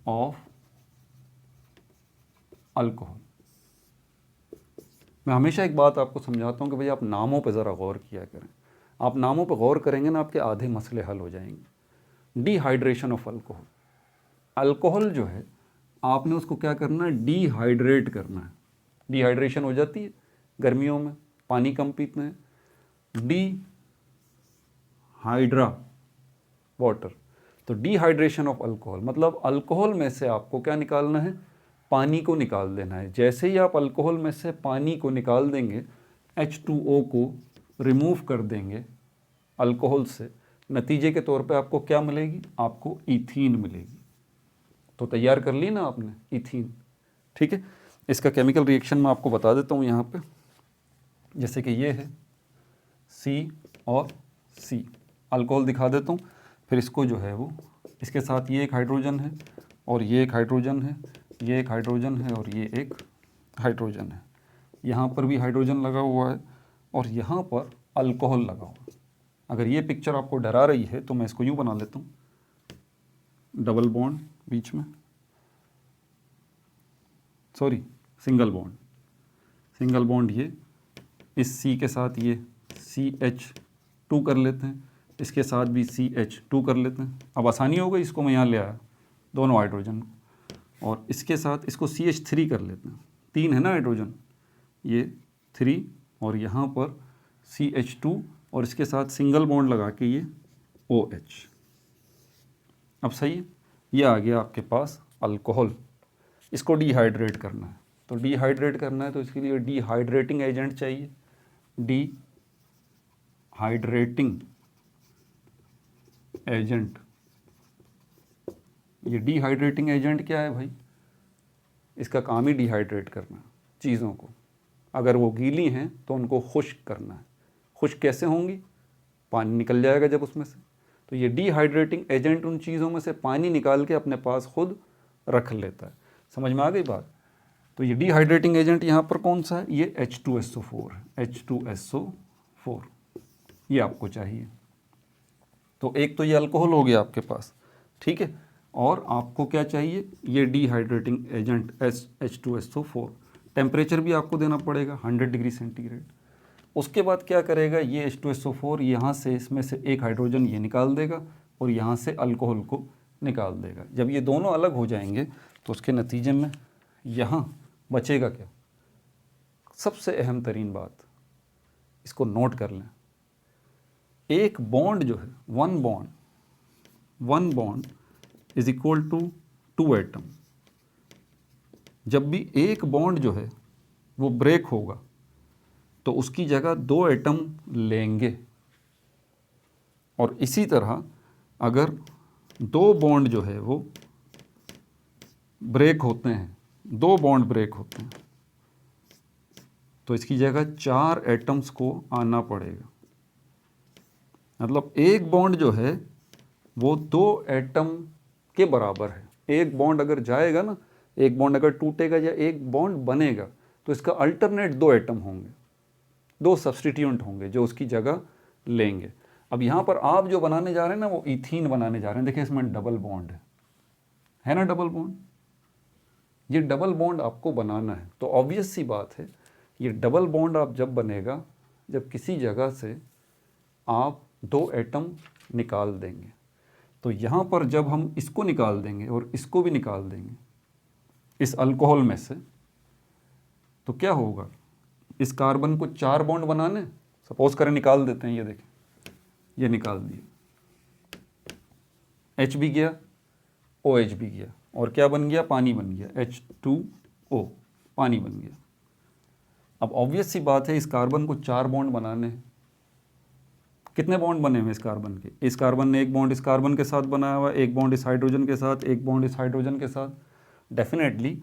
of alcohol. मैं हमेशा एक बात आपको समझाता हूँ कि भाई आप नामों पे ज़रा गौर किया करें। आप नामों पे गौर करेंगे ना, आपके आधे मसले हल हो जाएंगे। डिहाइड्रेशन ऑफ अल्कोहल, अल्कोहल जो है आपने उसको क्या करना है, डिहाइड्रेट करना है। डिहाइड्रेशन हो जाती है गर्मियों में, पानी कम पीते हैं, डिहाइड्रा वाटर। तो डिहाइड्रेशन ऑफ अल्कोहल मतलब अल्कोहल में से आपको क्या निकालना है, पानी को निकाल देना है। जैसे ही आप अल्कोहल में से पानी को निकाल देंगे, H2O को रिमूव कर देंगे अल्कोहल से, नतीजे के तौर पे आपको क्या मिलेगी, आपको ईथीन मिलेगी। तो तैयार कर ली ना आपने ईथीन, ठीक है। इसका केमिकल रिएक्शन मैं आपको बता देता हूँ यहाँ पे। जैसे कि ये है C और C, अल्कोहल दिखा देता हूँ, फिर इसको जो है वो इसके साथ ये एक हाइड्रोजन है और ये एक हाइड्रोजन है, ये एक हाइड्रोजन है और ये एक हाइड्रोजन है। यहाँ पर भी हाइड्रोजन लगा हुआ है और यहाँ पर अल्कोहल लगा हुआ है। अगर ये पिक्चर आपको डरा रही है तो मैं इसको यूँ बना लेता हूँ, डबल बॉन्ड बीच में, सॉरी सिंगल बॉन्ड ये इस C के साथ ये CH2 कर लेते हैं, इसके साथ भी CH2 कर लेते हैं। अब आसानी हो गई, इसको मैं यहाँ ले आया दोनों हाइड्रोजन को, और इसके साथ इसको CH3 कर लेते हैं। 3 है ना हाइड्रोजन, ये 3 और यहाँ पर CH2 और इसके साथ सिंगल बॉन्ड लगा के ये OH। अब सही है, ये आ गया आपके पास अल्कोहल। इसको डिहाइड्रेट करना है, तो डिहाइड्रेट करना है तो इसके लिए डिहाइड्रेटिंग एजेंट चाहिए। डिहाइड्रेटिंग एजेंट, ये डिहाइड्रेटिंग एजेंट क्या है भाई, इसका काम ही डिहाइड्रेट करना चीज़ों को। अगर वो गीली हैं तो उनको खुश्क करना है। खुश्क कैसे होंगी, पानी निकल जाएगा जब उसमें से। तो ये डिहाइड्रेटिंग एजेंट उन चीज़ों में से पानी निकाल के अपने पास खुद रख लेता है। समझ में आ गई बात। तो ये डिहाइड्रेटिंग एजेंट यहाँ पर कौन सा है, ये H2SO4 है, H2SO4 ये आपको चाहिए। तो एक तो ये अल्कोहल हो गया आपके पास, ठीक है, और आपको क्या चाहिए, ये डिहाइड्रेटिंग एजेंट H2SO4। टेम्परेचर भी आपको देना पड़ेगा 100 डिग्री सेंटीग्रेड। उसके बाद क्या करेगा, ये H2SO4 यहाँ से इसमें से एक हाइड्रोजन ये निकाल देगा और यहाँ से अल्कोहल को निकाल देगा। जब ये दोनों अलग हो जाएंगे तो उसके नतीजे में यहाँ बचेगा क्या, सबसे अहम तरीन बात, इसको नोट कर लें, एक बॉन्ड जो है, one bond is equal to 2 atom. जब भी एक बॉन्ड जो है वो ब्रेक होगा तो उसकी जगह 2 एटम लेंगे, और इसी तरह अगर 2 बॉन्ड जो है वो ब्रेक होते हैं, 2 बॉन्ड ब्रेक होते हैं, तो इसकी जगह 4 एटम्स को आना पड़ेगा। मतलब एक बॉन्ड जो है वो 2 एटम के बराबर है। एक बॉन्ड अगर जाएगा ना, एक बॉन्ड अगर टूटेगा या एक बॉन्ड बनेगा तो इसका अल्टरनेट 2 एटम होंगे, 2 सब्सटीट्यूएंट होंगे जो उसकी जगह लेंगे। अब यहाँ पर आप जो बनाने जा रहे हैं ना, वो ईथीन बनाने जा रहे हैं। देखिए इसमें डबल बॉन्ड है ना, डबल बॉन्ड, ये डबल बॉन्ड आपको बनाना है। तो ऑब्वियस सी बात है, ये डबल बॉन्ड आप जब बनेगा जब किसी जगह से आप 2 एटम निकाल देंगे। तो यहाँ पर जब हम इसको निकाल देंगे और इसको भी निकाल देंगे इस अल्कोहल में से, तो क्या होगा, इस कार्बन को 4 बॉन्ड बनाने, सपोज करें निकाल देते हैं, ये देखें ये निकाल दिए, H भी गया, OH भी गया, और क्या बन गया, पानी बन गया, H2O, पानी बन गया। अब ऑब्वियस सी बात है, इस कार्बन को 4 बॉन्ड बनाने हैं। कितने बॉन्ड बने हुए इस कार्बन के? इस कार्बन ने एक बॉन्ड इस कार्बन के साथ बनाया हुआ है, एक बॉन्ड इस हाइड्रोजन के साथ, एक बॉन्ड इस हाइड्रोजन के साथ। डेफिनेटली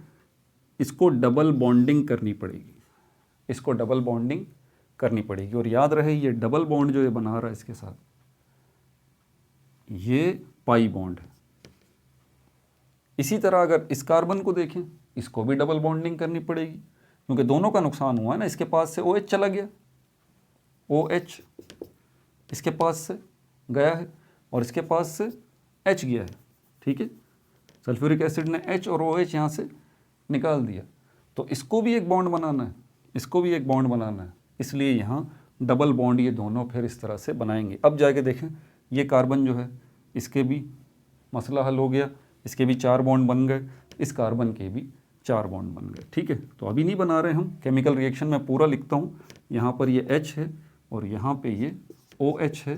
इसको डबल बॉन्डिंग करनी पड़ेगी, इसको डबल बॉन्डिंग करनी पड़ेगी। और याद रहे ये डबल बॉन्ड जो ये बना रहा है इसके साथ, ये पाई बॉन्ड है। इसी तरह अगर इस कार्बन को देखें, इसको भी डबल बॉन्डिंग करनी पड़ेगी, क्योंकि दोनों का नुकसान हुआ है ना। इसके पास से OH चला गया, OH इसके पास से गया है और इसके पास से H गया है, ठीक है। सल्फ्यूरिक एसिड ने H और OH यहाँ से निकाल दिया, तो इसको भी एक बॉन्ड बनाना है, इसको भी एक बॉन्ड बनाना है, इसलिए यहाँ डबल बॉन्ड ये दोनों फिर इस तरह से बनाएंगे। अब जाके देखें, ये कार्बन जो है इसके भी मसला हल हो गया, इसके भी 4 बॉन्ड बन गए, इस कार्बन के भी 4 बॉन्ड बन गए, ठीक है। तो अभी नहीं बना रहे हम, केमिकल रिएक्शन में पूरा लिखता हूँ। यहाँ पर ये H है और यहाँ पे ये OH है,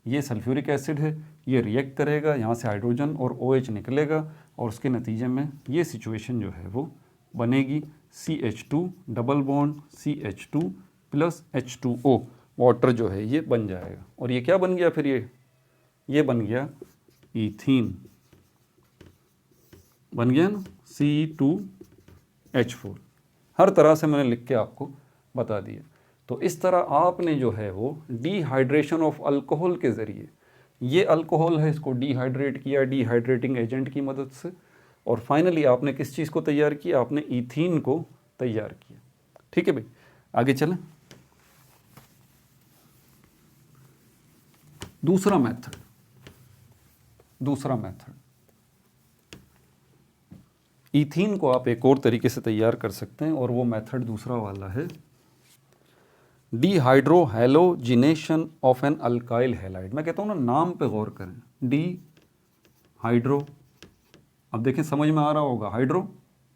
ये सल्फ्यूरिक एसिड है, ये रिएक्ट करेगा, यहाँ से हाइड्रोजन और OH निकलेगा और उसके नतीजे में ये सिचुएशन जो है वो बनेगी, CH2 double bond CH2 plus H2O, water जो है ये बन जाएगा। और ये क्या बन गया फिर? ये बन गया ईथीन, बन गया ना, C2H4। हर तरह से मैंने लिख के आपको बता दिया। तो इस तरह आपने जो है वो डिहाइड्रेशन ऑफ अल्कोहल के ज़रिए, ये अल्कोहल है, इसको डिहाइड्रेट किया डिहाइड्रेटिंग एजेंट की मदद से, और फाइनली आपने किस चीज़ को तैयार किया? आपने ईथीन को तैयार किया, ठीक है भाई। आगे चलें। दूसरा मेथड, ईथीन को आप एक और तरीके से तैयार कर सकते हैं, और वो मेथड दूसरा वाला है डिहाइड्रोहैलोजिनेशन ऑफ एन अल्काइल हैलाइड। मैं कहता हूँ ना, नाम पे गौर करें, डिहाइड्रो, अब देखें समझ में आ रहा होगा, हाइड्रो,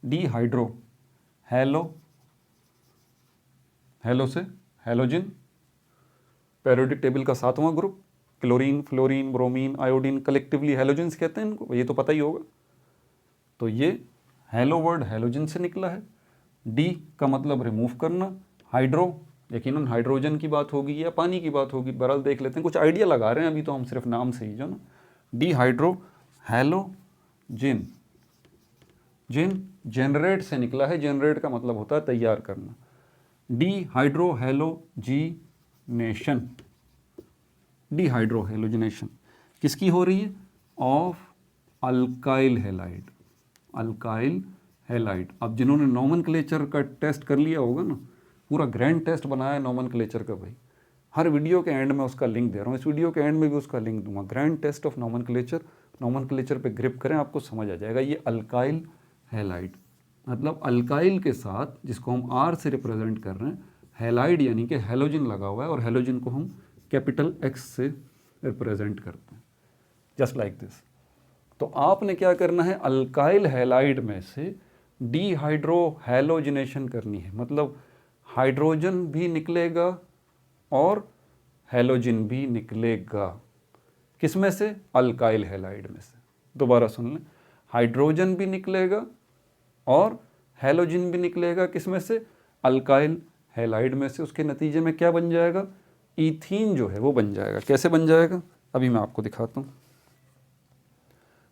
डिहाइड्रो, हैलो, हैलो से हैलोजिन, पेरियोडिक टेबल का 7वां group, chlorine, fluorine, bromine, iodine, collectively halogens कहते हैं इनको, ये तो पता ही होगा। तो ये हैलो वर्ड हैलोजन से निकला है। डी का मतलब रिमूव करना, हाइड्रो यकीनन हाइड्रोजन की बात होगी या पानी की बात होगी, बहरहाल देख लेते हैं, कुछ आइडिया लगा रहे हैं अभी तो हम सिर्फ नाम से ही, जो ना, डी हाइड्रो हैलोजिन, जिन जेनरेट से निकला है, जेनरेट का मतलब होता है तैयार करना। D hydro halogenation, D hydro halogenation किसकी हो रही है? Of alkyl halide, alkyl halide. अब जिन्होंने नोमेनक्लेचर का टेस्ट कर लिया होगा ना, पूरा ग्रैंड टेस्ट बनाया है नोमेनक्लेचर का भाई, हर वीडियो के एंड में उसका लिंक दे रहा हूँ, इस वीडियो के एंड में भी उसका लिंक दूंगा। Grand test of nomenclature, nomenclature पे ग्रिप करें, आपको समझ आ जाएगा। ये अल्काइल हैलाइड मतलब अल्काइल के साथ, जिसको हम आर से रिप्रेजेंट कर रहे हैं, हैलाइड यानी कि हैलोजिन लगा हुआ है, और हैलोजिन को हम कैपिटल एक्स से रिप्रेजेंट करते हैं, जस्ट लाइक दिस। तो आपने क्या करना है? अल्काइल हैलाइड में से डिहाइड्रो हैलोजिनेशन करनी है, मतलब हाइड्रोजन भी निकलेगा और हैलोजिन भी निकलेगा। किस में से? अल्काइल हैलाइड में से। दोबारा सुन लें, हाइड्रोजन भी निकलेगा और हैलोजिन भी निकलेगा। किस में से? अल्काइल हैलाइड में से। उसके नतीजे में क्या बन जाएगा? ईथीन जो है वो बन जाएगा। कैसे बन जाएगा? अभी मैं आपको दिखाता हूँ।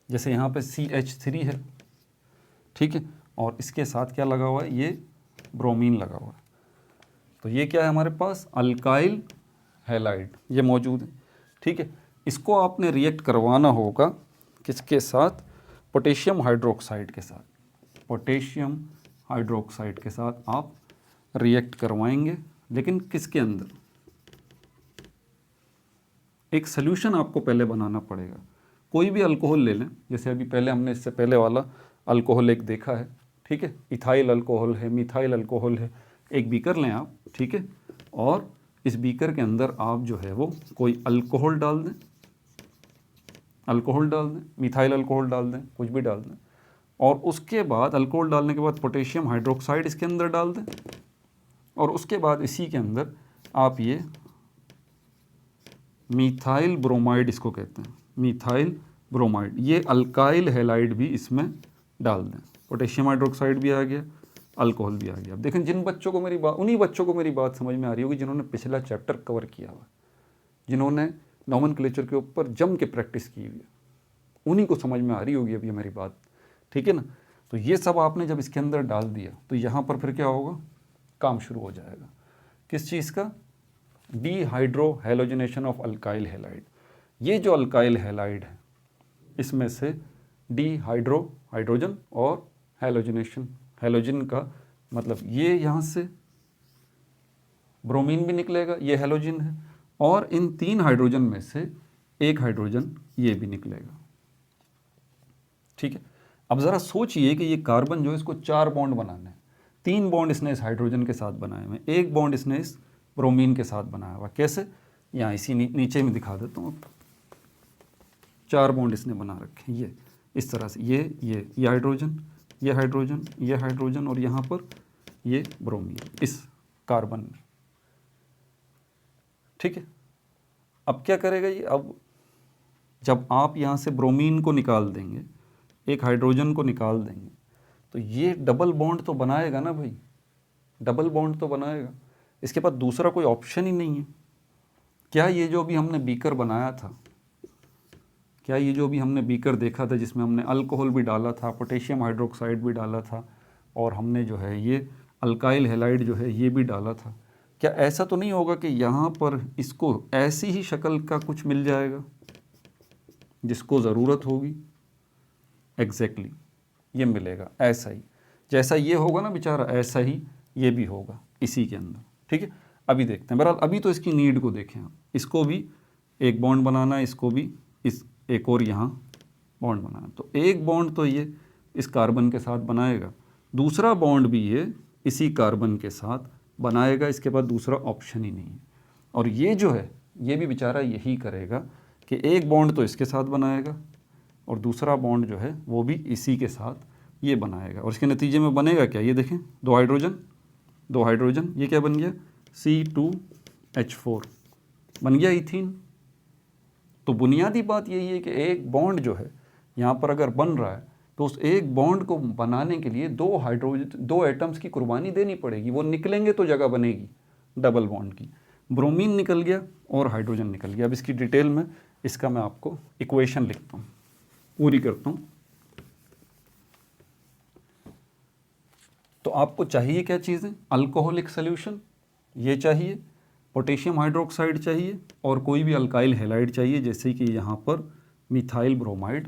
जैसे यहाँ पे CH3 है, ठीक है, और इसके साथ क्या लगा हुआ है? ये ब्रोमीन लगा हुआ है। तो ये क्या है हमारे पास? अल्काइल हैलाइड, ये मौजूद है, ठीक है। इसको आपने रिएक्ट करवाना होगा किसके साथ? पोटेशियम हाइड्रोक्साइड के साथ। पोटेशियम हाइड्रोक्साइड के साथ आप रिएक्ट करवाएंगे, लेकिन किसके अंदर? एक सोल्यूशन आपको पहले बनाना पड़ेगा। कोई भी अल्कोहल ले लें, जैसे अभी पहले हमने इससे पहले वाला अल्कोहल एक देखा है, ठीक है, इथाइल अल्कोहल है, मिथाइल अल्कोहल है। एक बीकर लें आप, ठीक है, और इस बीकर के अंदर आप जो है वो कोई अल्कोहल डाल दें, अल्कोहल डाल दें, मिथाइल अल्कोहल डाल दें, कुछ भी डाल दें, और उसके बाद अल्कोहल डालने के बाद पोटेशियम हाइड्रोक्साइड इसके अंदर डाल दें, और उसके बाद इसी के अंदर आप ये मिथाइल ब्रोमाइड, इसको कहते हैं मिथाइल ब्रोमाइड, ये अल्काइल हैलाइड भी इसमें डाल दें। पोटेशियम हाइड्रोक्साइड भी आ गया, अल्कोहल भी आ गया। अब देखें जिन बच्चों को मेरी बात, उन्हीं बच्चों को मेरी बात समझ में आ रही होगी जिन्होंने पिछला चैप्टर कवर किया हुआ, जिन्होंने नोमेनक्लेचर के ऊपर जम के प्रैक्टिस की हुई है, उन्हीं को समझ में आ रही होगी अभी हमारी बात, ठीक है ना। तो ये सब आपने जब इसके अंदर डाल दिया तो यहाँ पर फिर क्या होगा, काम शुरू हो जाएगा किस चीज़ का, dehydro halogenation of alkyl halide. ये जो अल्काइल हैलाइड है इसमें से डीहाइड्रो हाइड्रोजन और हैलोजिनेशन, हैलोजन का मतलब ये यहाँ से ब्रोमीन भी निकलेगा, ये हैलोजन है, और इन 3 हाइड्रोजन में से एक हाइड्रोजन ये भी निकलेगा, ठीक है। अब ज़रा सोचिए कि ये कार्बन जो है इसको 4 बॉन्ड बनाने हैं, 3 बॉन्ड इसने इस हाइड्रोजन के साथ बनाए हुए, 1 बॉन्ड इसने इस ब्रोमीन के साथ बनाया हुआ। कैसे, यहाँ इसी नीचे में दिखा देता हूँ। 4 बॉन्ड इसने बना रखे ये इस तरह से, ये हाइड्रोजन, ये हाइड्रोजन, ये हाइड्रोजन, और यहाँ पर ये ब्रोमीन इस कार्बन में, ठीक है। अब क्या करेगा ये, अब जब आप यहाँ से ब्रोमीन को निकाल देंगे, एक हाइड्रोजन को निकाल देंगे, तो ये डबल बॉन्ड तो बनाएगा ना भाई, डबल बॉन्ड तो बनाएगा। इसके पास दूसरा कोई ऑप्शन ही नहीं है। क्या ये जो भी हमने बीकर बनाया था, क्या ये जो भी हमने बीकर देखा था जिसमें हमने अल्कोहल भी डाला था, पोटेशियम हाइड्रोक्साइड भी डाला था, और हमने जो है ये अल्काइल हैलाइड जो है ये भी डाला था, क्या ऐसा तो नहीं होगा कि यहाँ पर इसको ऐसी ही शक्ल का कुछ मिल जाएगा जिसको ज़रूरत होगी? एग्जैक्टली ये मिलेगा, ऐसा ही जैसा ये होगा ना बेचारा, ऐसा ही ये भी होगा इसी के अंदर, ठीक है। अभी देखते हैं, बहरहाल अभी तो इसकी नीड को देखें आप, इसको भी एक बॉन्ड बनाना है, इसको भी इस एक और यहाँ बॉन्ड बनाना, तो एक बॉन्ड तो ये इस कार्बन के साथ बनाएगा, दूसरा बॉन्ड भी ये इसी कार्बन के साथ बनाएगा, इसके बाद दूसरा ऑप्शन ही नहीं है। और ये जो है ये भी बेचारा यही करेगा कि एक बॉन्ड तो इसके साथ बनाएगा और दूसरा बॉन्ड जो है वो भी इसी के साथ ये बनाएगा, और इसके नतीजे में बनेगा क्या, ये देखें, 2 हाइड्रोजन, ये क्या बन गया, C2H4 बन गया इथीन। तो बुनियादी बात यही है कि एक बॉन्ड जो है यहाँ पर अगर बन रहा है तो उस एक बॉन्ड को बनाने के लिए 2 एटम्स की कुर्बानी देनी पड़ेगी, वो निकलेंगे तो जगह बनेगी डबल बॉन्ड की। ब्रोमीन निकल गया और हाइड्रोजन निकल गया। अब इसकी डिटेल में इसका मैं आपको इक्वेशन लिखता हूँ, पूरी करता हूँ। तो आपको चाहिए क्या चीज़ें, अल्कोहलिक सोल्यूशन ये चाहिए, पोटेशियम हाइड्रोक्साइड चाहिए, और कोई भी अल्काइल हैलाइड चाहिए, जैसे कि यहाँ पर मिथाइल ब्रोमाइड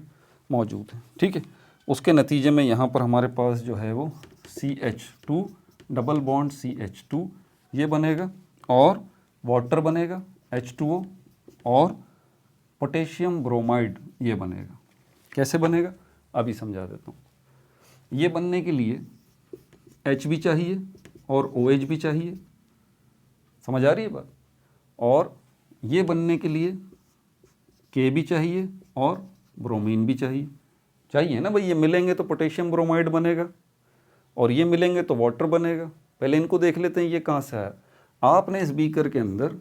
मौजूद है, ठीक है। उसके नतीजे में यहाँ पर हमारे पास जो है वो CH2 डबल बॉन्ड CH2 ये बनेगा, और वाटर बनेगा H2O, और पोटेशियम ब्रोमाइड ये बनेगा। कैसे बनेगा अभी समझा देता हूँ। ये बनने के लिए H भी चाहिए और OH भी चाहिए, समझ आ रही है बात, और ये बनने के लिए K भी चाहिए और ब्रोमीन भी चाहिए ना भाई। ये मिलेंगे तो पोटेशियम ब्रोमाइड बनेगा, और ये मिलेंगे तो वाटर बनेगा। पहले इनको देख लेते हैं ये कहाँ से आया। आपने इस बीकर के अंदर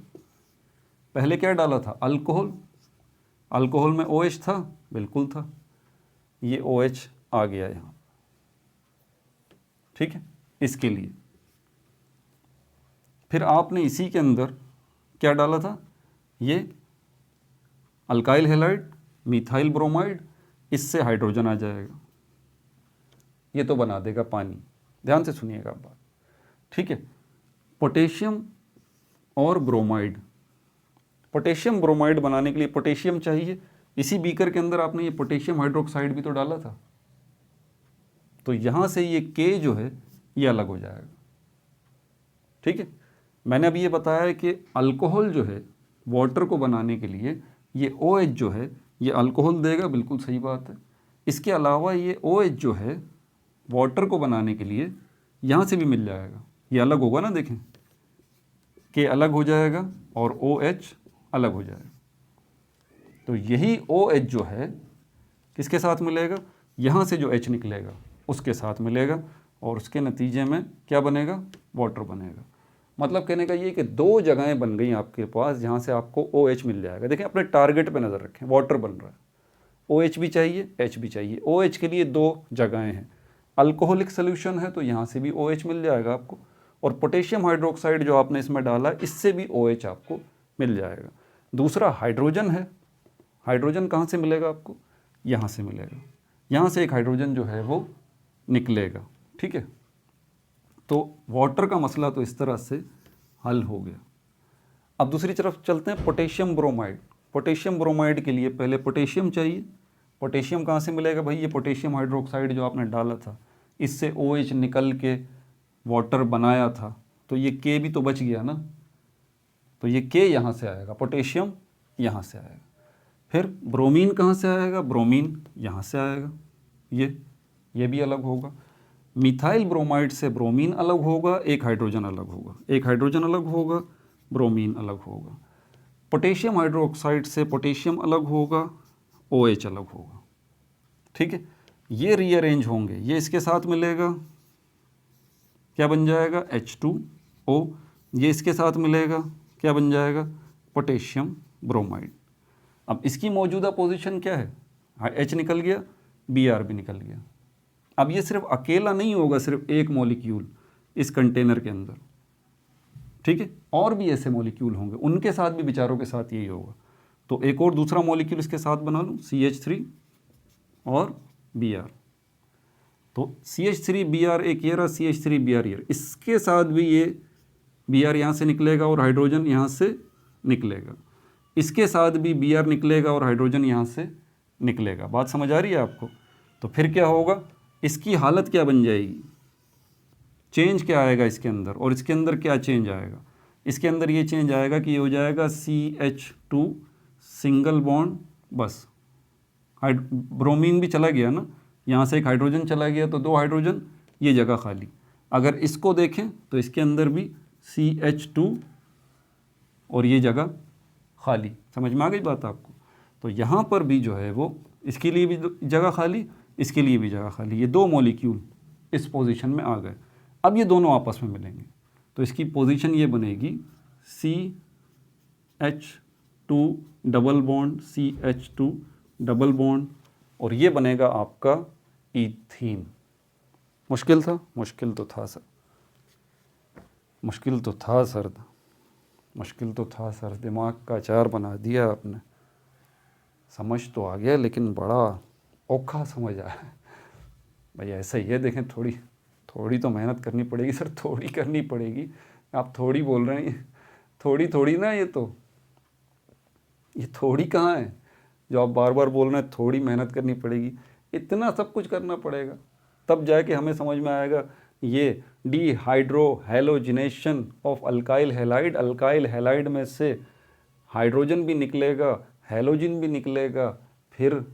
पहले क्या डाला था, अल्कोहल, अल्कोहल में OH था, बिल्कुल था, ये OH आ गया यहाँ, ठीक है, इसके लिए। फिर आपने इसी के अंदर क्या डाला था, ये अल्काइल हैलाइड, मिथाइल ब्रोमाइड, इससे हाइड्रोजन आ जाएगा, ये तो बना देगा पानी। ध्यान से सुनिएगा बात, ठीक है। पोटेशियम और ब्रोमाइड, पोटेशियम ब्रोमाइड बनाने के लिए पोटेशियम चाहिए, इसी बीकर के अंदर आपने ये पोटेशियम हाइड्रोक्साइड भी तो डाला था, तो यहाँ से ये K जो है ये अलग हो जाएगा, ठीक है। मैंने अभी ये बताया है कि अल्कोहल जो है वाटर को बनाने के लिए ये OH जो है ये अल्कोहल देगा, बिल्कुल सही बात है। इसके अलावा ये OH जो है वाटर को बनाने के लिए यहाँ से भी मिल जाएगा, ये अलग होगा ना, देखें K अलग हो जाएगा और OH अलग हो जाएगा। तो यही OH जो है किसके साथ मिलेगा, यहाँ से जो H निकलेगा उसके साथ मिलेगा, और उसके नतीजे में क्या बनेगा, वाटर बनेगा। मतलब कहने का ये कि 2 जगहें बन गई आपके पास जहाँ से आपको OH मिल जाएगा। देखें अपने टारगेट पे नज़र रखें, वाटर बन रहा है, OH भी चाहिए, H भी चाहिए। OH के लिए 2 जगहें हैं, अल्कोहलिक सोल्यूशन है तो यहाँ से भी OH मिल जाएगा आपको, और पोटेशियम हाइड्रोक्साइड जो आपने इसमें डाला इससे भी OH आपको मिल जाएगा। दूसरा हाइड्रोजन है, हाइड्रोजन कहाँ से मिलेगा आपको, यहाँ से मिलेगा, यहाँ से एक हाइड्रोजन जो है वो निकलेगा, ठीक है। तो वाटर का मसला तो इस तरह से हल हो गया। अब दूसरी तरफ चलते हैं, पोटेशियम ब्रोमाइड। पोटेशियम ब्रोमाइड के लिए पहले पोटेशियम चाहिए। पोटेशियम कहाँ से मिलेगा भाई, ये पोटेशियम हाइड्रोक्साइड जो आपने डाला था इससे OH निकल के वाटर बनाया था, तो ये K भी तो बच गया ना, तो ये K यहाँ से आएगा, पोटेशियम यहाँ से आएगा। फिर ब्रोमीन कहाँ से आएगा, ब्रोमीन यहाँ से आएगा, ये भी अलग होगा। मिथाइल ब्रोमाइड से ब्रोमीन अलग होगा, एक हाइड्रोजन अलग होगा, एक हाइड्रोजन अलग होगा, ब्रोमीन अलग होगा। पोटेशियम हाइड्रोक्साइड से पोटेशियम अलग होगा, OH अलग होगा, ठीक है। ये रीअरेंज होंगे, ये इसके साथ मिलेगा, क्या बन जाएगा, H2O। ये इसके साथ मिलेगा, क्या बन जाएगा, पोटेशियम ब्रोमाइड। अब इसकी मौजूदा पोजीशन क्या है, H निकल गया, Br भी निकल गया। अब ये सिर्फ अकेला नहीं होगा, सिर्फ एक मॉलिक्यूल इस कंटेनर के अंदर, ठीक है, और भी ऐसे मॉलिक्यूल होंगे, उनके साथ भी बेचारों के साथ यही होगा। तो एक और दूसरा मॉलिक्यूल इसके साथ बना लूँ, CH3 और Br। तो CH3Br एक ये रहा, CH3Br ये, इसके साथ भी ये Br यहाँ से निकलेगा और हाइड्रोजन यहाँ से निकलेगा, इसके साथ भी Br निकलेगा और हाइड्रोजन यहाँ से निकलेगा। बात समझ आ रही है आपको। तो फिर क्या होगा, इसकी हालत क्या बन जाएगी, चेंज क्या आएगा इसके अंदर, और इसके अंदर क्या चेंज आएगा, इसके अंदर ये चेंज आएगा कि ये हो जाएगा CH2 सिंगल बॉन्ड, बस ब्रोमीन भी चला गया ना, यहाँ से एक हाइड्रोजन चला गया तो 2 हाइड्रोजन, ये जगह खाली। अगर इसको देखें तो इसके अंदर भी CH2 और ये जगह खाली। समझ में आ गई बात आपको। तो यहाँ पर भी जो है वो इसके लिए भी जगह खाली, इसके लिए भी जगह खाली, ये 2 मॉलिक्यूल इस पोजीशन में आ गए। अब ये दोनों आपस में मिलेंगे तो इसकी पोजीशन ये बनेगी CH2 double bond, CH2 double bond, और ये बनेगा आपका ईथीन। मुश्किल था, मुश्किल तो था सर, मुश्किल तो था सर, मुश्किल तो था सर, दिमाग का अचार बना दिया आपने। समझ तो आ गया लेकिन बड़ा औखा समझ आया भाई। ऐसा ही है, देखें थोड़ी तो मेहनत करनी पड़ेगी सर, थोड़ी करनी पड़ेगी। आप थोड़ी बोल रहे हैं, थोड़ी ना, ये थोड़ी कहाँ है जो आप बार बार बोल रहे हैं थोड़ी मेहनत करनी पड़ेगी। इतना सब कुछ करना पड़ेगा तब जाके हमें समझ में आएगा। ये dehydrohalogenation of alkyl halide, alkyl halide में से हाइड्रोजन भी निकलेगा, हैलोजिन भी निकलेगा, फिर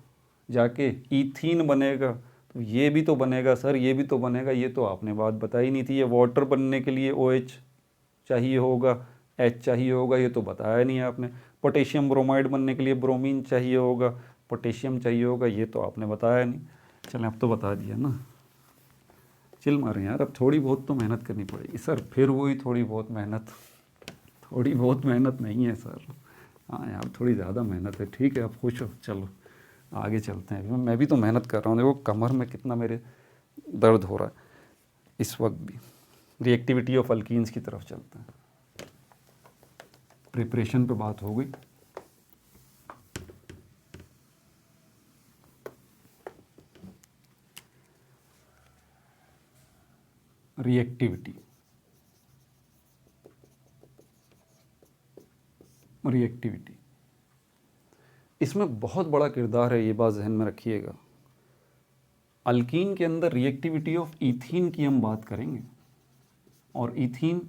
जाके ईथीन बनेगा। तो ये भी तो बनेगा सर, ये भी तो बनेगा, ये तो आपने बात बताई नहीं थी। ये वाटर बनने के लिए OH चाहिए होगा, H चाहिए होगा, ये तो बताया नहीं आपने। पोटेशियम ब्रोमाइड बनने के लिए ब्रोमीन चाहिए होगा, पोटेशियम चाहिए होगा, ये तो आपने बताया नहीं। चलें अब तो बता दिया ना, चिल मारें यार, अब थोड़ी बहुत तो मेहनत करनी पड़ेगी सर। फिर वही थोड़ी बहुत मेहनत नहीं है सर। हाँ यार थोड़ी ज़्यादा मेहनत है, ठीक है आप खुश हो, चलो आगे चलते हैं। मैं भी तो मेहनत कर रहा हूँ, देखो कमर में कितना मेरे दर्द हो रहा है इस वक्त भी। रिएक्टिविटी ऑफ अल्कीन्स की तरफ चलते हैं। प्रिपरेशन पे बात हो गई, रिएक्टिविटी इसमें बहुत बड़ा किरदार है, ये बात जहन में रखिएगा। अल्कीन के अंदर रिएक्टिविटी ऑफ ईथीन की हम बात करेंगे, और ईथीन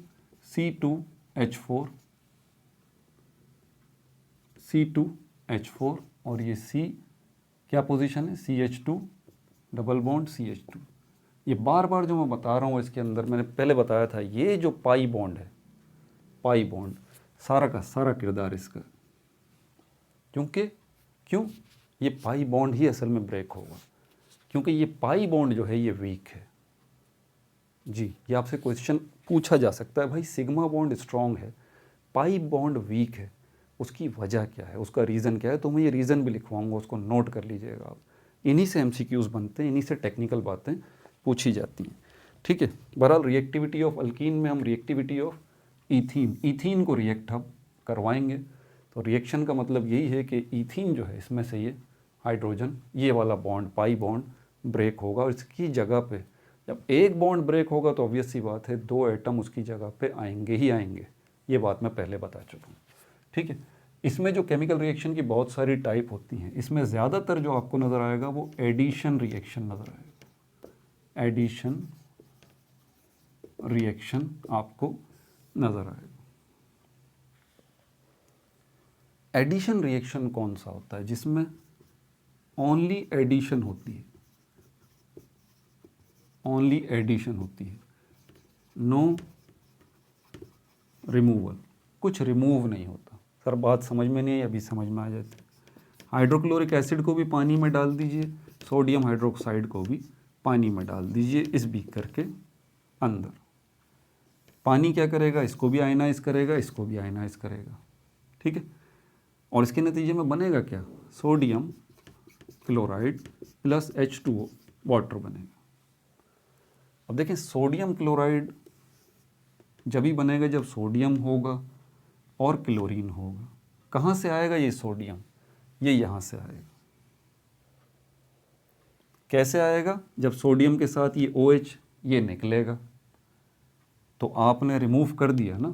C2H4 और ये C क्या पोजीशन है, CH2 डबल बॉन्ड CH2। ये बार बार जो मैं बता रहा हूँ इसके अंदर मैंने पहले बताया था, ये जो पाई बॉन्ड है, पाई बॉन्ड सारा का सारा किरदार इसका। क्यों ये पाई बॉन्ड ही असल में ब्रेक होगा, क्योंकि ये पाई बॉन्ड जो है ये वीक है जी। ये आपसे क्वेश्चन पूछा जा सकता है, भाई सिग्मा बॉन्ड स्ट्रॉन्ग है, पाई बॉन्ड वीक है, उसकी वजह क्या है, उसका रीज़न क्या है। तो मैं ये रीज़न भी लिखवाऊंगा, उसको नोट कर लीजिएगा आप। इन्हीं से MCQs बनते हैं, इन्हीं से टेक्निकल बातें पूछी जाती हैं। ठीक है, बहरहाल रिएक्टिविटी ऑफ अल्कीन में हम रिएक्टिविटी ऑफ ईथीन को रिएक्ट हम करवाएंगे। तो रिएक्शन का मतलब यही है कि ईथीन जो है इसमें से ये हाइड्रोजन, ये वाला बॉन्ड पाई बॉन्ड ब्रेक होगा और इसकी जगह पे जब एक बॉन्ड ब्रेक होगा तो ऑब्वियस सी बात है 2 एटम उसकी जगह पे आएंगे ही आएंगे। ये बात मैं पहले बता चुका हूँ। ठीक है, इसमें जो केमिकल रिएक्शन की बहुत सारी टाइप होती हैं, इसमें ज़्यादातर जो आपको नज़र आएगा वो एडिशन रिएक्शन नज़र आएगा। एडिशन रिएक्शन आपको नज़र आएगा। एडिशन रिएक्शन कौन सा होता है? जिसमें ओनली एडिशन होती है, ओनली एडिशन होती है, नो रिमूवल, कुछ रिमूव नहीं होता। सर बात समझ में नहीं है, अभी समझ में आ जाती है। हाइड्रोक्लोरिक एसिड को भी पानी में डाल दीजिए, सोडियम हाइड्रोक्साइड को भी पानी में डाल दीजिए इस बीकर के अंदर। पानी क्या करेगा? इसको भी आयनाइज करेगा, इसको भी आयनाइज करेगा। ठीक है, और इसके नतीजे में बनेगा क्या? Sodium chloride plus H2O water बनेगा। अब देखें, सोडियम क्लोराइड जब ही बनेगा जब सोडियम होगा और क्लोरीन होगा। कहाँ से आएगा ये सोडियम? ये यहाँ से आएगा। कैसे आएगा? जब सोडियम के साथ ये OH ये निकलेगा तो आपने रिमूव कर दिया ना,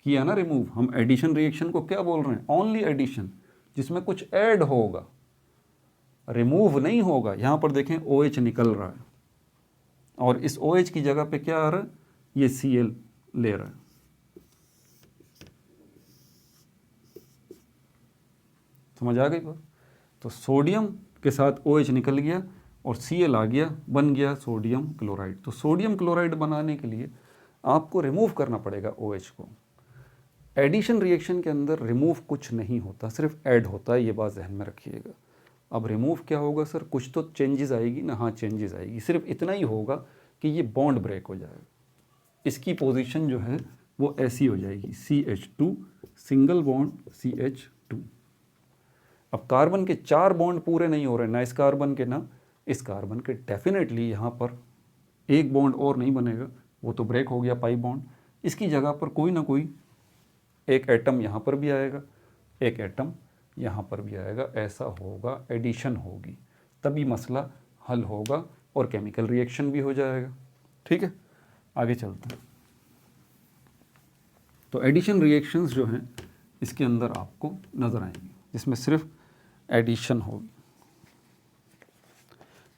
किया ना रिमूव। हम एडिशन रिएक्शन को क्या बोल रहे हैं? ओनली एडिशन, जिसमें कुछ ऐड होगा, रिमूव नहीं होगा। यहाँ पर देखें OH निकल रहा है और इस OH की जगह पे क्या आ रहा है? ये Cl ले रहा है। समझ आ गई बात? तो सोडियम के साथ OH निकल गया और Cl आ गया, बन गया सोडियम क्लोराइड। तो सोडियम क्लोराइड बनाने के लिए आपको रिमूव करना पड़ेगा OH को। एडिशन रिएक्शन के अंदर रिमूव कुछ नहीं होता, सिर्फ ऐड होता है, ये बात जहन में रखिएगा। अब रिमूव क्या होगा सर? कुछ तो चेंजेस आएगी ना? हाँ, चेंजेस आएगी। सिर्फ इतना ही होगा कि ये बॉन्ड ब्रेक हो जाएगा, इसकी पोजीशन जो है वो ऐसी हो जाएगी, CH2 सिंगल बॉन्ड CH2। अब कार्बन के 4 बॉन्ड पूरे नहीं हो रहे, ना इस कार्बन के ना इस कार्बन के। डेफिनेटली यहाँ पर एक बॉन्ड और नहीं बनेगा, वो तो ब्रेक हो गया पाई बॉन्ड। इसकी जगह पर कोई ना कोई एक एटम यहाँ पर भी आएगा, एक एटम यहाँ पर भी आएगा। ऐसा होगा, एडिशन होगी, तभी मसला हल होगा और केमिकल रिएक्शन भी हो जाएगा। ठीक है, आगे चलते हैं। तो एडिशन रिएक्शंस जो हैं इसके अंदर आपको नज़र आएंगी, जिसमें सिर्फ एडिशन होगी।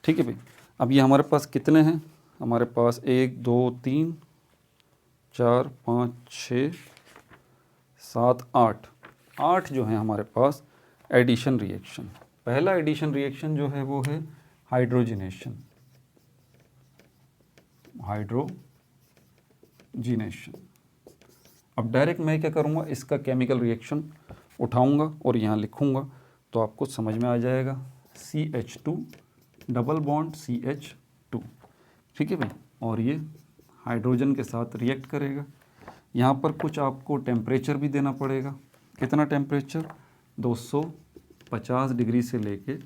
ठीक है भाई, अब ये हमारे पास कितने हैं? हमारे पास 1 2 3 4 5 6 7 8 जो हैं हमारे पास एडिशन रिएक्शन। पहला एडिशन रिएक्शन जो है वो है हाइड्रोजिनेशन। हाइड्रोजिनेशन। अब डायरेक्ट मैं क्या करूँगा, इसका केमिकल रिएक्शन उठाऊंगा और यहाँ लिखूंगा तो आपको समझ में आ जाएगा। CH2 double bond CH2। ठीक है भाई, और ये हाइड्रोजन के साथ रिएक्ट करेगा। यहाँ पर कुछ आपको टेम्परेचर भी देना पड़ेगा। कितना टेम्परेचर? 250 डिग्री से लेके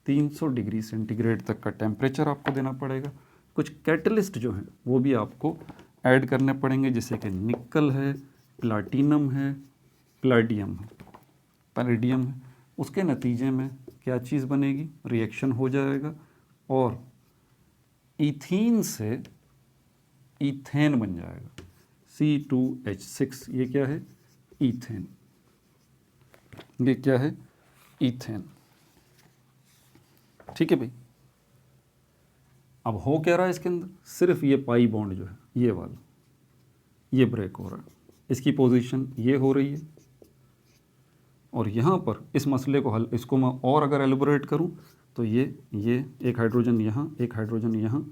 300 डिग्री सेंटीग्रेड तक का टेम्परेचर आपको देना पड़ेगा। कुछ कैटलिस्ट जो हैं वो भी आपको ऐड करने पड़ेंगे, जैसे कि निकल है, प्लाटिनम है, पैलेडियम है। उसके नतीजे में क्या चीज़ बनेगी? रिएक्शन हो जाएगा और ईथीन से ईथेन बन जाएगा, C2H6। ये क्या है? ईथेन। ये क्या है? ईथेन। ठीक है भाई, अब हो क्या रहा है इसके अंदर? सिर्फ ये पाई बॉन्ड जो है ये वाला, ये ब्रेक हो रहा है, इसकी पोजीशन ये हो रही है। और यहाँ पर इस मसले को हल, इसको मैं और अगर एलिबोरेट करूँ तो ये एक हाइड्रोजन यहाँ, एक हाइड्रोजन यहाँ,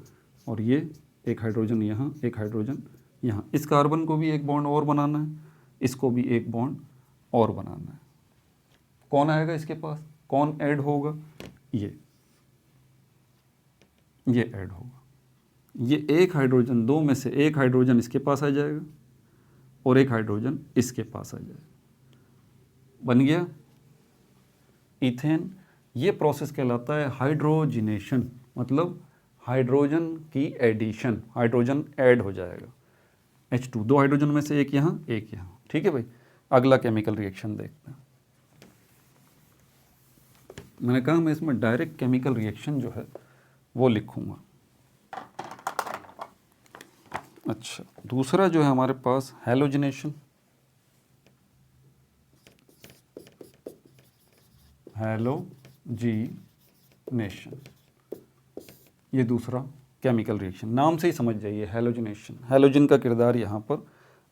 और ये एक हाइड्रोजन यहाँ, एक हाइड्रोजन यहाँ। इस कार्बन को भी एक बॉन्ड और बनाना है, इसको भी एक बॉन्ड और बनाना है। कौन आएगा इसके पास? कौन ऐड होगा? ये ऐड होगा। ये एक हाइड्रोजन, 2 में से एक हाइड्रोजन इसके पास आ जाएगा और एक हाइड्रोजन इसके पास आ जाएगा। बन गया ईथेन। ये प्रोसेस कहलाता है हाइड्रोजिनेशन, मतलब हाइड्रोजन की एडिशन, हाइड्रोजन ऐड हो जाएगा, H2, 2 हाइड्रोजन में से एक यहाँ एक यहाँ, ठीक है भाई। अगला केमिकल रिएक्शन देखते हैं। मैंने कहा मैं इसमें डायरेक्ट केमिकल रिएक्शन जो है वो लिखूंगा। अच्छा, दूसरा जो है हमारे पास हैलोजिनेशन, हैलोजिनेशन, ये दूसरा केमिकल रिएक्शन, नाम से ही समझ जाइए हैलोजिनेशन। हैलोजन का किरदार यहाँ पर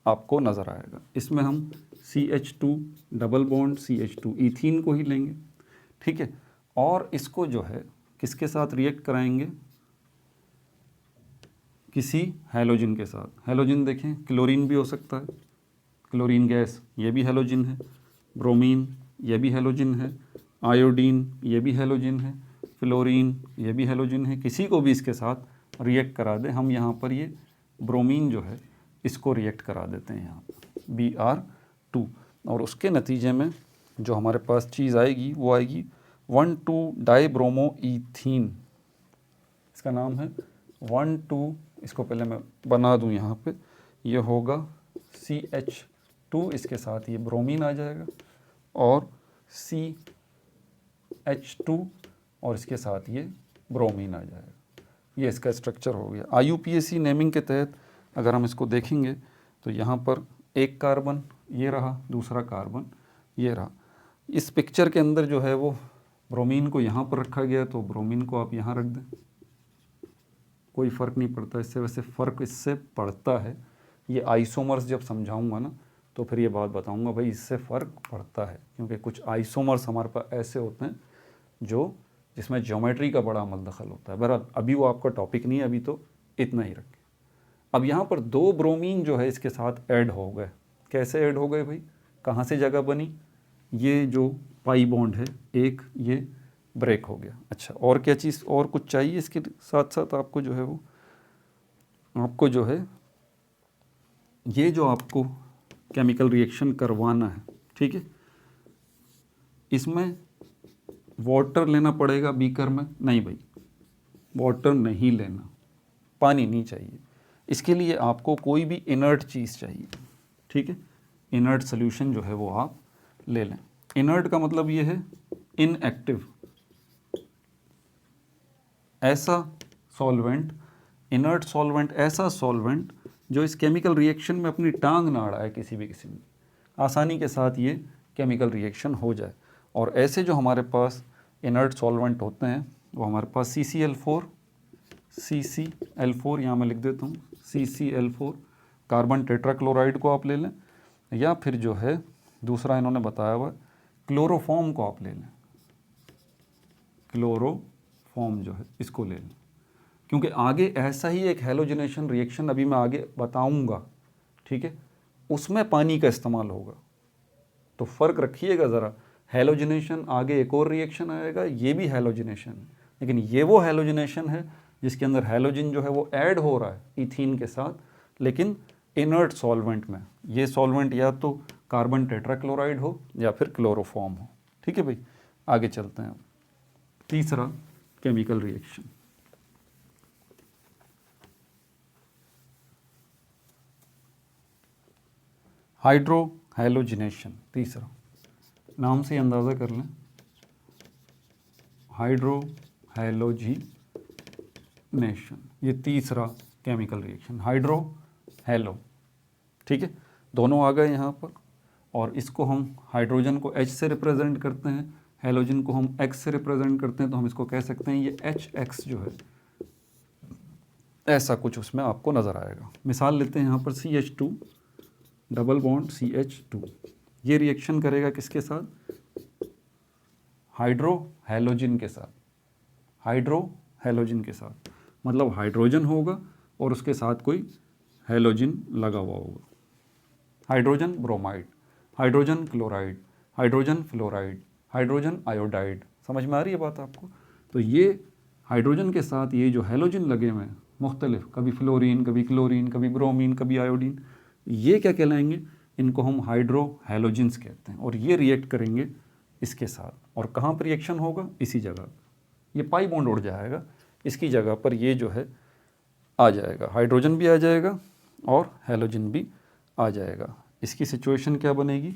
आपको नज़र आएगा। इसमें हम CH2 double bond CH2 ethene को ही लेंगे, ठीक है, और इसको जो है किसके साथ रिएक्ट कराएंगे, किसी हैलोजन के साथ। हैलोजन देखें, क्लोरीन भी हो सकता है, क्लोरीन गैस ये भी हैलोजन है, ब्रोमीन ये भी हैलोजन है, आयोडीन ये भी हैलोजन है, फ्लोरीन ये भी हैलोजन है। किसी को भी इसके साथ रिएक्ट करा दें, हम यहाँ पर ये ब्रोमीन जो है इसको रिएक्ट करा देते हैं यहाँ पर Br2, और उसके नतीजे में जो हमारे पास चीज़ आएगी वो आएगी 1,2-डाइब्रोमोईथीन। इसका नाम है 1,2, इसको पहले मैं बना दूं यहाँ पे, ये होगा CH2, इसके साथ ये ब्रोमीन आ जाएगा, और CH2 और इसके साथ ये ब्रोमीन आ जाएगा। ये इसका स्ट्रक्चर हो गया। IUPAC नेमिंग के तहत अगर हम इसको देखेंगे तो यहाँ पर एक कार्बन ये रहा, दूसरा कार्बन ये रहा। इस पिक्चर के अंदर जो है वो ब्रोमीन को यहाँ पर रखा गया, तो ब्रोमीन को आप यहाँ रख दें, कोई फ़र्क नहीं पड़ता इससे। वैसे फ़र्क इससे पड़ता है, ये आइसोमर्स जब समझाऊंगा ना तो फिर ये बात बताऊंगा भाई इससे फ़र्क पड़ता है, क्योंकि कुछ आइसोमर्स हमारे पास ऐसे होते हैं जो जिसमें ज्योमेट्री का बड़ा अमल दखल होता है। बहरहाल अभी वो आपका टॉपिक नहीं है, अभी तो इतना ही रखें। अब यहाँ पर 2 ब्रोमीन जो है इसके साथ ऐड हो गए। कैसे ऐड हो गए भाई, कहाँ से जगह बनी, ये जो पाई बॉन्ड है एक ये ब्रेक हो गया। अच्छा, और क्या चीज़ और कुछ चाहिए इसके साथ साथ आपको जो है वो, आपको जो है ये जो आपको केमिकल रिएक्शन करवाना है, ठीक है, इसमें वाटर लेना पड़ेगा बीकर में? नहीं भाई, वाटर नहीं लेना, पानी नहीं चाहिए। इसके लिए आपको कोई भी इनर्ट चीज़ चाहिए, ठीक है, इनर्ट सोल्यूशन जो है वो आप ले लें। इनर्ट का मतलब ये है इनएक्टिव, ऐसा सॉल्वेंट, इनर्ट सॉल्वेंट, ऐसा सॉल्वेंट जो इस केमिकल रिएक्शन में अपनी टांग ना अड़ाए किसी भी किस्म की, आसानी के साथ ये केमिकल रिएक्शन हो जाए। और ऐसे जो हमारे पास इनर्ट सॉल्वेंट होते हैं वो हमारे पास CCl4 यहाँ मैं लिख देता हूँ, CCl4, कार्बन टेट्राक्लोराइड को आप ले लें, या फिर जो है दूसरा इन्होंने बताया हुआ क्लोरोफॉर्म को आप ले लें, क्लोरोफॉर्म जो है इसको ले लें, क्योंकि आगे ऐसा ही एक हैलोजिनेशन रिएक्शन अभी मैं आगे बताऊंगा, ठीक है, उसमें पानी का इस्तेमाल होगा। तो फ़र्क रखिएगा ज़रा, हैलोजिनेशन आगे एक और रिएक्शन आएगा, ये भी हैलोजिनेशन है, लेकिन ये वो हैलोजिनेशन है जिसके अंदर हैलोजन जो है वो ऐड हो रहा है ईथीन के साथ, लेकिन इनर्ट सॉल्वेंट में। ये सॉल्वेंट या तो कार्बन टेट्राक्लोराइड हो या फिर क्लोरोफॉर्म हो, ठीक है भाई। आगे चलते हैं, तीसरा केमिकल रिएक्शन, हाइड्रो हैलोजिनेशन। तीसरा, नाम से अंदाज़ा कर लें, हाइड्रो हैलोजिनेशन, ये तीसरा केमिकल रिएक्शन, हाइड्रो हैलो, ठीक है, दोनों आ गए यहाँ पर। और इसको हम हाइड्रोजन को H से रिप्रेजेंट करते हैं, हैलोजन को हम X से रिप्रेजेंट करते हैं, तो हम इसको कह सकते हैं ये HX जो है, ऐसा कुछ उसमें आपको नज़र आएगा। मिसाल लेते हैं यहाँ पर CH2 डबल बॉन्ड CH2, ये रिएक्शन करेगा किसके साथ, हाइड्रो हैलोजन के साथ, हाइड्रो हैलोजन के साथ, मतलब हाइड्रोजन होगा और उसके साथ कोई हैलोजन लगा हुआ होगा, hydrogen bromide, hydrogen chloride, hydrogen fluoride, hydrogen iodide. समझ में आ रही है बात आपको? तो ये हाइड्रोजन के साथ ये जो हैलोजन लगे हुए हैं मुख्तलिफ, कभी फ्लोरीन, कभी क्लोरीन, कभी ब्रोमीन, कभी आयोडीन, ये क्या कहलाएंगे, इनको हम हाइड्रो हैलोजन्स कहते हैं। और ये रिएक्ट करेंगे इसके साथ, और कहाँ पर रिएक्शन होगा, इसी जगह, ये पाई बॉन्ड उड़ जाएगा, इसकी जगह पर ये जो है आ जाएगा, हाइड्रोजन भी आ जाएगा और हैलोजन भी आ जाएगा। इसकी सिचुएशन क्या बनेगी,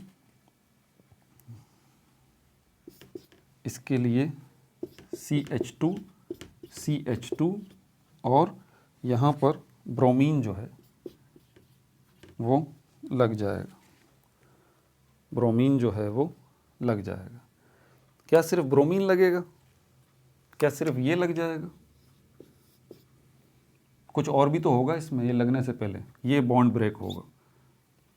इसके लिए CH2 CH2 और यहाँ पर ब्रोमीन जो है वो लग जाएगा, ब्रोमीन जो है वो लग जाएगा। क्या सिर्फ ब्रोमीन लगेगा, क्या सिर्फ ये लग जाएगा, कुछ और भी तो होगा इसमें। ये लगने से पहले ये बॉन्ड ब्रेक होगा,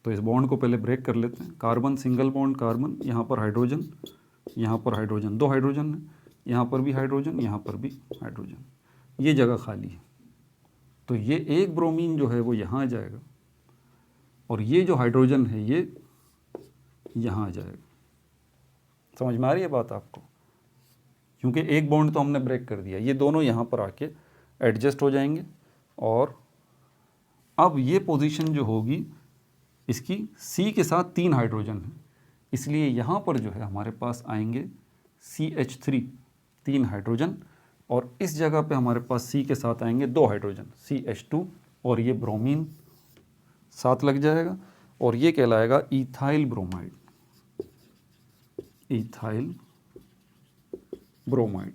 तो इस बॉन्ड को पहले ब्रेक कर लेते हैं। कार्बन सिंगल बॉन्ड कार्बन, यहाँ पर हाइड्रोजन, यहाँ पर हाइड्रोजन, 2 हाइड्रोजन है, यहाँ पर भी हाइड्रोजन, यहाँ पर भी हाइड्रोजन, ये जगह खाली है। तो ये एक ब्रोमीन जो है वो यहाँ आ जाएगा और ये जो हाइड्रोजन है ये यहाँ आ जाएगा। समझ में आ रही है बात आपको? क्योंकि एक बॉन्ड तो हमने ब्रेक कर दिया, ये दोनों यहाँ पर आके एडजस्ट हो जाएंगे और अब ये पोजीशन जो होगी इसकी C के साथ 3 हाइड्रोजन है, इसलिए यहाँ पर जो है हमारे पास आएंगे CH3 3 हाइड्रोजन और इस जगह पे हमारे पास C के साथ आएंगे 2 हाइड्रोजन CH2 और ये ब्रोमीन साथ लग जाएगा और ये कहलाएगा इथाइल ब्रोमाइड, इथाइल ब्रोमाइड।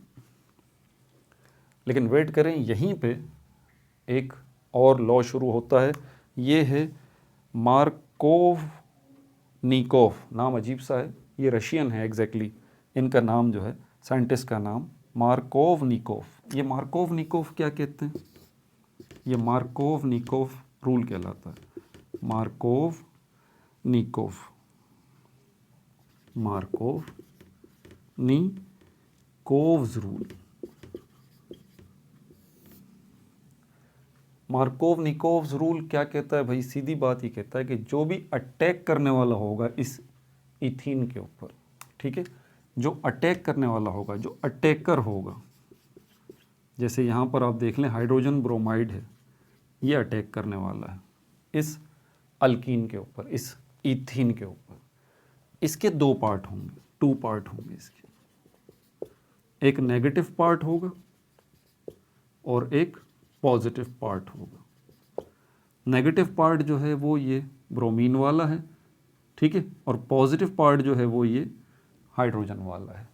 लेकिन वेट करें, यहीं पे एक और लॉ शुरू होता है, ये है मार्कोव-निकोव, नाम अजीब सा है, ये रशियन है एग्जैक्टली, इनका नाम जो है साइंटिस्ट का नाम मार्कोव-निकोव। ये मार्कोव-निकोव क्या कहते हैं, ये मार्कोव-निकोव रूल कहलाता है, मार्कोव-निकोव, मार्कोव-निकोव्स रूल। मार्कोव-निकोव्स रूल क्या कहता है भाई, सीधी बात ही कहता है कि जो भी अटैक करने वाला होगा इस इथीन के ऊपर, ठीक है, जो अटैक करने वाला होगा, जो अटैकर होगा, जैसे यहाँ पर आप देख लें हाइड्रोजन ब्रोमाइड है, ये अटैक करने वाला है इस अल्कीन के ऊपर, इस इथीन के ऊपर। इसके 2 पार्ट होंगे, 2 पार्ट होंगे इसके, एक नेगेटिव पार्ट होगा और एक पॉजिटिव पार्ट होगा। नेगेटिव पार्ट जो है वो ये ब्रोमीन वाला है, ठीक है, और पॉजिटिव पार्ट जो है वो ये हाइड्रोजन वाला है।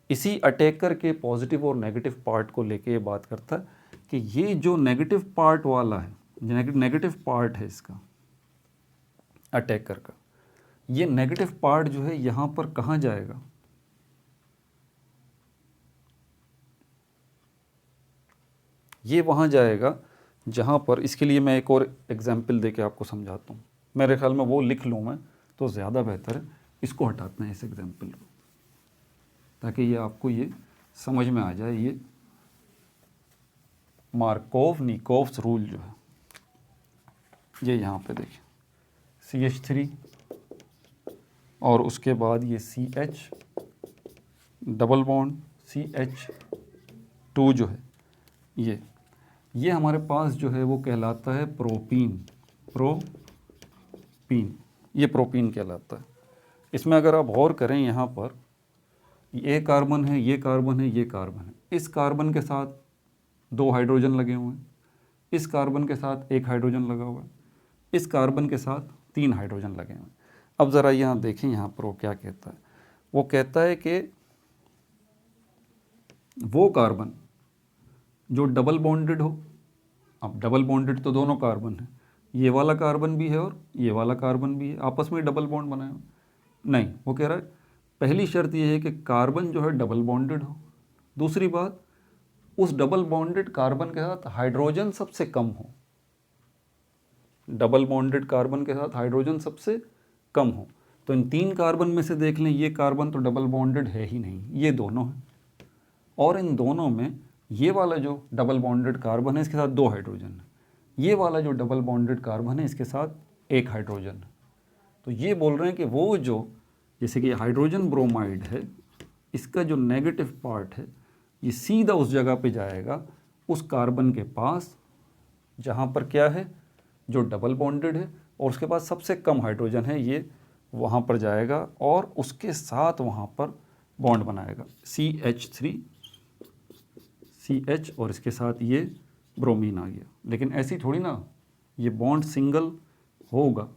इसी अटैकर के पॉजिटिव और नेगेटिव पार्ट को लेके ये बात करता है कि ये जो नेगेटिव पार्ट वाला है, नेगेटिव पार्ट है इसका अटैकर का, ये नेगेटिव पार्ट जो है यहाँ पर कहाँ जाएगा, ये वहाँ जाएगा जहाँ पर, इसके लिए मैं एक और एग्जाम्पल देके आपको समझाता हूँ। मेरे ख्याल में वो लिख लूँ मैं तो ज़्यादा बेहतर है, इसको हटाते हैं इस एग्जाम्पल को, ताकि ये आपको ये समझ में आ जाए। ये मार्कोव-निकोव्स रूल जो है ये यहाँ पे देखिए CH3 और उसके बाद ये CH डबल बॉन्ड CH2 जो है ये हमारे पास जो है वो कहलाता है प्रोपीन, प्रोपीन, ये प्रोपीन कहलाता है। इसमें अगर आप गौर करें यहाँ पर ये कार्बन है, ये कार्बन है, ये कार्बन है, इस कार्बन के साथ 2 हाइड्रोजन लगे हुए हैं, इस कार्बन के साथ 1 हाइड्रोजन लगा हुआ है, इस कार्बन के साथ 3 हाइड्रोजन लगे हुए हैं। अब ज़रा यहाँ देखें, यहाँ पर वो क्या कहता है, वो कहता है कि वो कार्बन जो डबल बॉन्डेड हो, अब डबल बॉन्डेड तो दोनों कार्बन है, ये वाला कार्बन भी है और ये वाला कार्बन भी है, आपस में डबल बॉन्ड बनाए हो, नहीं, वो कह रहा है पहली शर्त ये है कि कार्बन जो है डबल बॉन्डेड हो, दूसरी बात उस डबल बॉन्डेड कार्बन के साथ हाइड्रोजन सबसे कम हो, डबल बॉन्डेड कार्बन के साथ हाइड्रोजन सबसे कम हो। तो इन 3 कार्बन में से देख लें, ये कार्बन तो डबल बॉन्डेड है ही नहीं, ये दोनों हैं, और इन दोनों में ये वाला जो डबल बॉन्डेड कार्बन है इसके साथ 2 हाइड्रोजन है, ये वाला जो डबल बॉन्डेड कार्बन है इसके साथ 1 हाइड्रोजन है। तो ये बोल रहे हैं कि वो जो, जैसे कि हाइड्रोजन ब्रोमाइड है, इसका जो नेगेटिव पार्ट है ये सीधा उस जगह पे जाएगा, उस कार्बन के पास जहाँ पर क्या है, जो डबल बॉन्डेड है और उसके पास सबसे कम हाइड्रोजन है, ये वहाँ पर जाएगा और उसके साथ वहाँ पर बॉन्ड बनाएगा, CH और इसके साथ ये ब्रोमीन आ गया। लेकिन ऐसी थोड़ी ना ये बॉन्ड सिंगल होगा,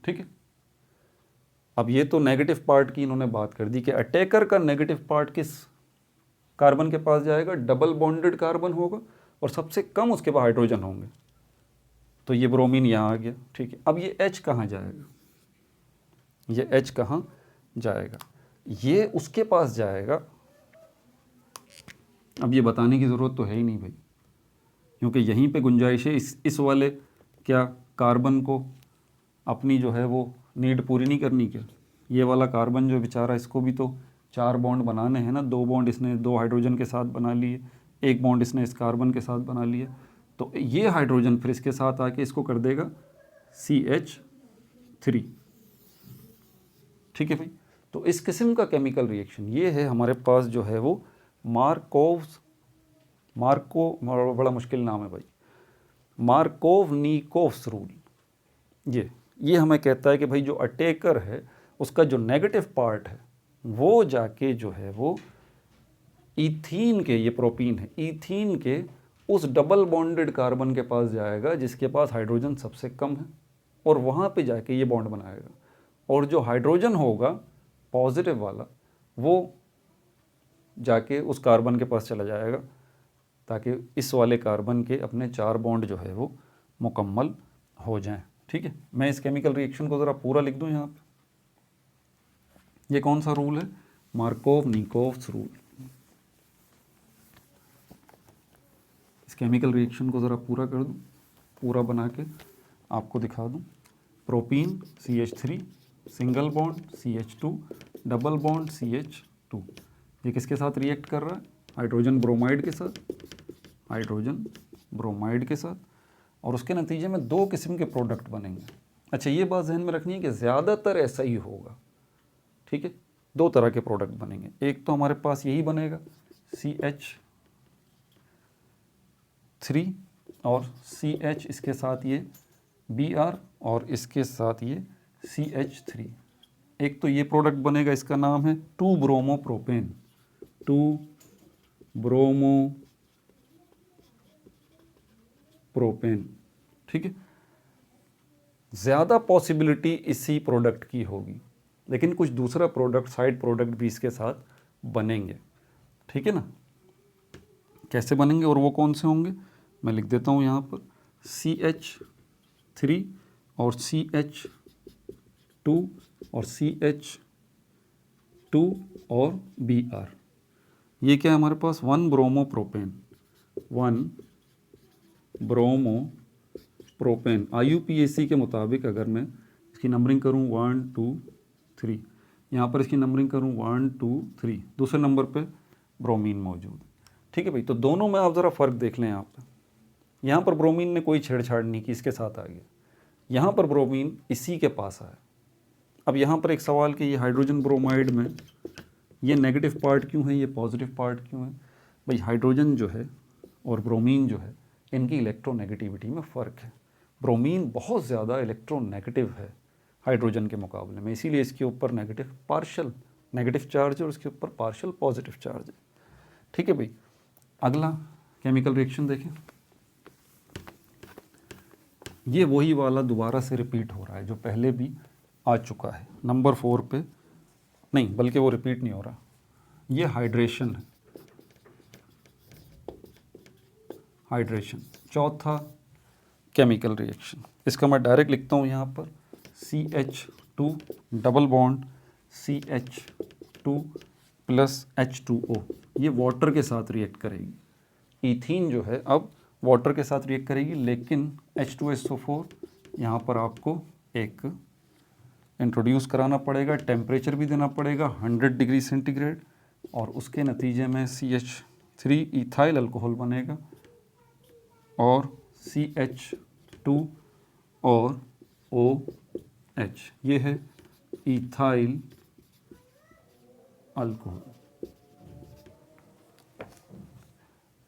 ठीक है। अब ये तो नेगेटिव पार्ट की इन्होंने बात कर दी कि अटैकर का नेगेटिव पार्ट किस कार्बन के पास जाएगा, डबल बॉन्डेड कार्बन होगा और सबसे कम उसके पास हाइड्रोजन होंगे। तो ये ब्रोमीन यहाँ आ गया, ठीक है। अब ये H कहाँ जाएगा, ये H कहाँ जाएगा, ये उसके पास जाएगा। अब ये बताने की ज़रूरत तो है ही नहीं भाई, क्योंकि यहीं पे गुंजाइश है इस वाले क्या कार्बन को अपनी जो है वो नीड पूरी नहीं करनी क्या। ये वाला कार्बन जो बेचारा, इसको भी तो 4 बॉन्ड बनाने हैं ना, 2 बॉन्ड इसने 2 हाइड्रोजन के साथ बना लिए, 1 बॉन्ड इसने इस कार्बन के साथ बना लिया। तो ये हाइड्रोजन फिर इसके साथ आके इसको कर देगा CH3, ठीक है भाई। तो इस किस्म का केमिकल रिएक्शन ये है हमारे पास जो है वो बड़ा मुश्किल नाम है भाई, मार्कोव-निकोव्स रूल। ये हमें कहता है कि भाई जो अटैकर है उसका जो नेगेटिव पार्ट है वो जाके जो है वो ईथीन के, ये प्रोपीन है, ईथीन के उस डबल बॉन्डेड कार्बन के पास जाएगा जिसके पास हाइड्रोजन सबसे कम है, और वहाँ पे जाके ये बॉन्ड बनाएगा। और जो हाइड्रोजन होगा पॉजिटिव वाला वो जाके उस कार्बन के पास चला जाएगा ताकि इस वाले कार्बन के अपने 4 बॉन्ड जो है वो मुकम्मल हो जाएं, ठीक है। मैं इस केमिकल रिएक्शन को ज़रा पूरा लिख दूं यहाँ पे। ये कौन सा रूल है, मार्कोव-निकोव्स रूल। इस केमिकल रिएक्शन को ज़रा पूरा कर दूं, पूरा बना के आपको दिखा दूं। Propene CH3, single bond CH2, double bond CH2, ये किसके साथ रिएक्ट कर रहा है, हाइड्रोजन ब्रोमाइड के साथ, हाइड्रोजन ब्रोमाइड के साथ, और उसके नतीजे में 2 किस्म के प्रोडक्ट बनेंगे। अच्छा, ये बात ध्यान में रखनी है कि ज़्यादातर ऐसा ही होगा, ठीक है। 2 तरह के प्रोडक्ट बनेंगे, एक तो हमारे पास यही बनेगा CH3 और CH इसके साथ ये Br और इसके साथ ये CH3। एक तो ये प्रोडक्ट बनेगा, इसका नाम है 2-ब्रोमोप्रोपेन, 2-ब्रोमोप्रोपेन, ठीक है। ज़्यादा पॉसिबिलिटी इसी प्रोडक्ट की होगी, लेकिन कुछ दूसरा प्रोडक्ट, साइड प्रोडक्ट भी इसके साथ बनेंगे, ठीक है ना। कैसे बनेंगे और वो कौन से होंगे, मैं लिख देता हूँ यहाँ पर, CH3 और CH2 और CH2 और Br। ये क्या है हमारे पास, 1-ब्रोमोप्रोपेन, 1-ब्रोमोप्रोपेन। IUPAC के मुताबिक अगर मैं इसकी नंबरिंग करूँ 1 2 3, यहाँ पर इसकी नंबरिंग करूँ 1 2 3, दूसरे नंबर पे ब्रोमीन मौजूद, ठीक है भाई। तो दोनों में आप ज़रा फ़र्क देख लें। यहाँ पर ब्रोमीन ने कोई छेड़छाड़ नहीं की, इसके साथ आ गया। यहाँ पर ब्रोमीन इसी के पास आया। अब यहाँ पर एक सवाल कि ये हाइड्रोजन ब्रोमाइड में ये नेगेटिव पार्ट क्यों है, ये पॉजिटिव पार्ट क्यों है। भाई हाइड्रोजन जो है और ब्रोमीन जो है, इनकी इलेक्ट्रोनेगेटिविटी में फ़र्क है। ब्रोमीन बहुत ज़्यादा इलेक्ट्रोनेगेटिव है हाइड्रोजन के मुकाबले में, इसीलिए इसके ऊपर नेगेटिव पार्शियल नेगेटिव चार्ज है और इसके ऊपर पार्शियल पॉजिटिव चार्ज है, ठीक है भाई। अगला केमिकल रिएक्शन देखें, ये वही वाला दोबारा से रिपीट हो रहा है जो पहले भी आ चुका है, नंबर 4 पे नहीं, बल्कि वो रिपीट नहीं हो रहा, ये हाइड्रेशन है, हाइड्रेशन। चौथा केमिकल रिएक्शन, इसका मैं डायरेक्ट लिखता हूँ यहाँ पर, CH2 double bond CH2 plus H2O, ये वाटर के साथ रिएक्ट करेगी। ईथीन जो है अब वाटर के साथ रिएक्ट करेगी, लेकिन H2SO4 यहाँ पर आपको एक इंट्रोड्यूस कराना पड़ेगा, टेम्परेचर भी देना पड़ेगा 100 डिग्री सेंटीग्रेड, और उसके नतीजे में CH3 इथाइल अल्कोहल बनेगा और CH2 और OH, ये है इथाइल अल्कोहल।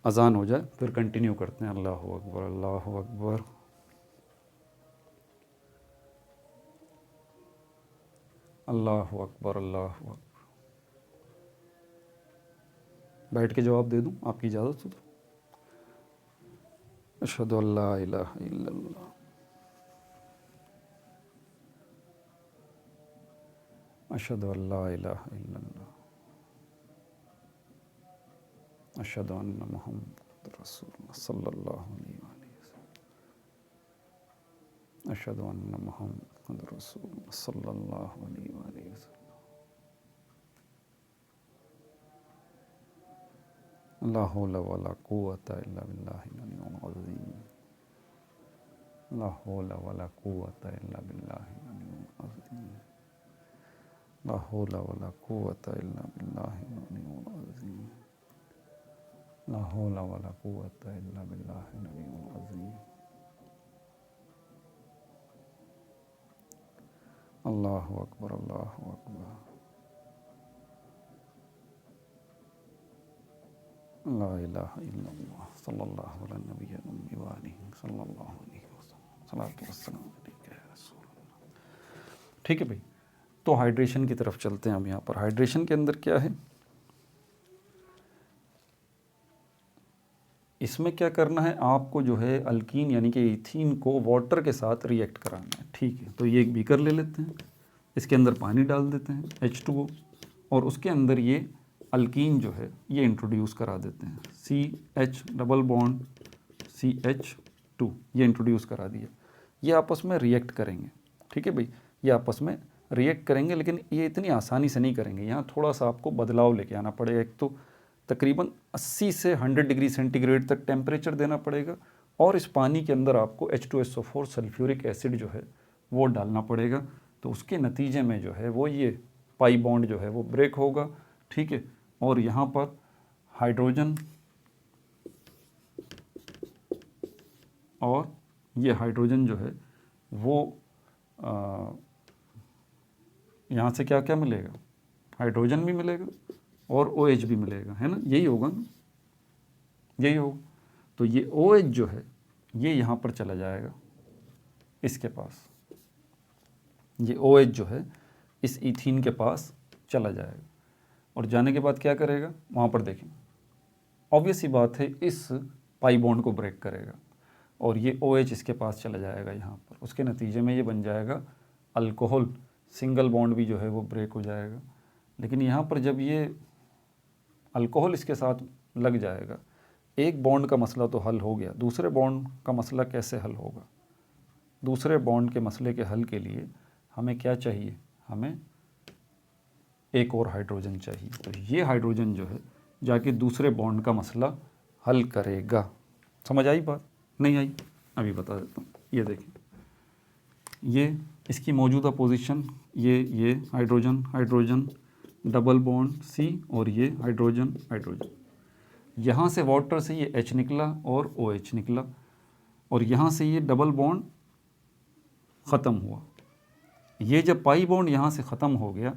अजान हो जाए फिर कंटिन्यू करते हैं। अल्लाह अकबर, अल्लाह अकबर। अल्लाह अकबर, अल्लाह अकबर। बैठ के जवाब दे दूं, आपकी इजाज़त हो तो। अशहदु अल्ला इलाहा इल्लल्लाह, अशहदु अल्ला इलाहा इल्लल्लाह, अशहदु अन्ना मुहम्मद रसूलुल्लाह सल्लल्लाहु अलैहि वसल्लम, अशहदु अन्ना मुहम्मद रसूलुल्लाह सल्लल्लाहु अलैहि वसल्लम। ला हौला वला कुव्वता इल्ला बिल्लाहिल अलिय्यिल अज़ीम, ला हौला वला कुव्वता इल्ला बिल्लाहिल अलिय्यिल अज़ीम, ला हौला वला कुव्वता इल्ला बिल्लाहिल अलिय्यिल अज़ीम, ला हौला वला कुव्वता इल्ला बिल्लाहिल अलिय्यिल अज़ीम। अल्लाहु अकबर, अल्लाहु अकबर, ला इलाहा इल्लल्लाह सल्लल्लाहु अला नबिय्यिल उम्मी व आलिहि सल्लल्लाहु अलैहि वसल्लम, सलातु वस्सलाम अलैका या रसूलल्लाह। ठीक है भाई, तो हाइड्रेशन की तरफ चलते हैं हम। यहाँ पर हाइड्रेशन के अंदर क्या है, इसमें क्या करना है आपको, जो है अल्कीन यानी कि इथीन को वाटर के साथ रिएक्ट कराना है। ठीक है, तो ये एक बीकर ले लेते हैं, इसके अंदर पानी डाल देते हैं H2O, और उसके अंदर ये अल्कीन जो है ये इंट्रोड्यूस करा देते हैं, CH डबल बॉन्ड CH2, ये इंट्रोड्यूस करा दिया। ये आपस में रिएक्ट करेंगे। ठीक है भाई, ये आपस में रिएक्ट करेंगे, लेकिन ये इतनी आसानी से नहीं करेंगे, यहाँ थोड़ा सा आपको बदलाव लेके आना पड़ेगा। एक तो तकरीबन 80 से 100 डिग्री सेंटीग्रेड तक टेम्परेचर देना पड़ेगा, और इस पानी के अंदर आपको H2SO4 सल्फ्यूरिक एसिड जो है वो डालना पड़ेगा। तो उसके नतीजे में जो है वो ये पाई बॉन्ड जो है वो ब्रेक होगा। ठीक है, और यहाँ पर हाइड्रोजन और ये हाइड्रोजन जो है वो यहाँ से क्या क्या मिलेगा, हाइड्रोजन भी मिलेगा और OH भी मिलेगा, है ना, यही होगा ना, यही होगा। तो ये OH जो है ये यहाँ पर चला जाएगा इसके पास, ये OH जो है इस इथीन के पास चला जाएगा, और जाने के बाद क्या करेगा वहाँ पर देखें, ऑब्वियस सी बात है इस पाई बॉन्ड को ब्रेक करेगा, और ये OH इसके पास चला जाएगा यहाँ पर। उसके नतीजे में ये बन जाएगा अल्कोहल, सिंगल बॉन्ड भी जो है वो ब्रेक हो जाएगा। लेकिन यहाँ पर जब ये अल्कोहल इसके साथ लग जाएगा, एक बॉन्ड का मसला तो हल हो गया, दूसरे बॉन्ड का मसला कैसे हल होगा। दूसरे बॉन्ड के मसले के हल के लिए हमें क्या चाहिए, हमें एक और हाइड्रोजन चाहिए। तो ये हाइड्रोजन जो है जाके दूसरे बॉन्ड का मसला हल करेगा। समझ आई बात, नहीं आई? अभी बता देता हूँ। ये देखिए, ये इसकी मौजूदा पोजीशन, ये hydrogen hydrogen double bond C, और ये हाइड्रोजन हाइड्रोजन, यहाँ से वाटर से ये H निकला और OH निकला, और यहाँ से ये डबल बॉन्ड ख़त्म हुआ। ये जब पाई बॉन्ड यहाँ से ख़त्म हो गया,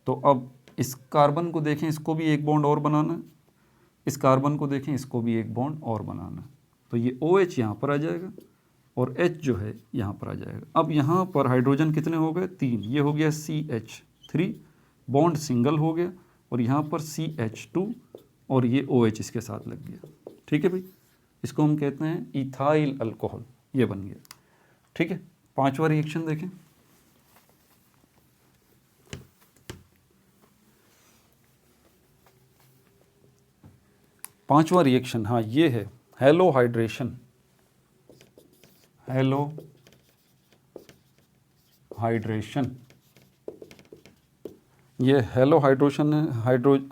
तो अब इस कार्बन को देखें, इसको भी एक बॉन्ड और बनाना है, इस कार्बन को देखें, इसको भी एक बॉन्ड और बनाना है। तो ये OH यहाँ पर आ जाएगा और H जो है यहाँ पर आ जाएगा। अब यहाँ पर हाइड्रोजन कितने हो गए, 3, ये हो गया CH3, बॉन्ड सिंगल हो गया, और यहाँ पर CH2 और ये OH इसके साथ लग गया। ठीक है भाई, इसको हम कहते हैं इथाइल अल्कोहल, ये बन गया। ठीक है, पांचवा रिएक्शन देखें। पांचवा रिएक्शन, हाँ ये है हेलो हाइड्रेशन, हेलो हाइड्रेशन। ये हेलो हाइड्रेशन है,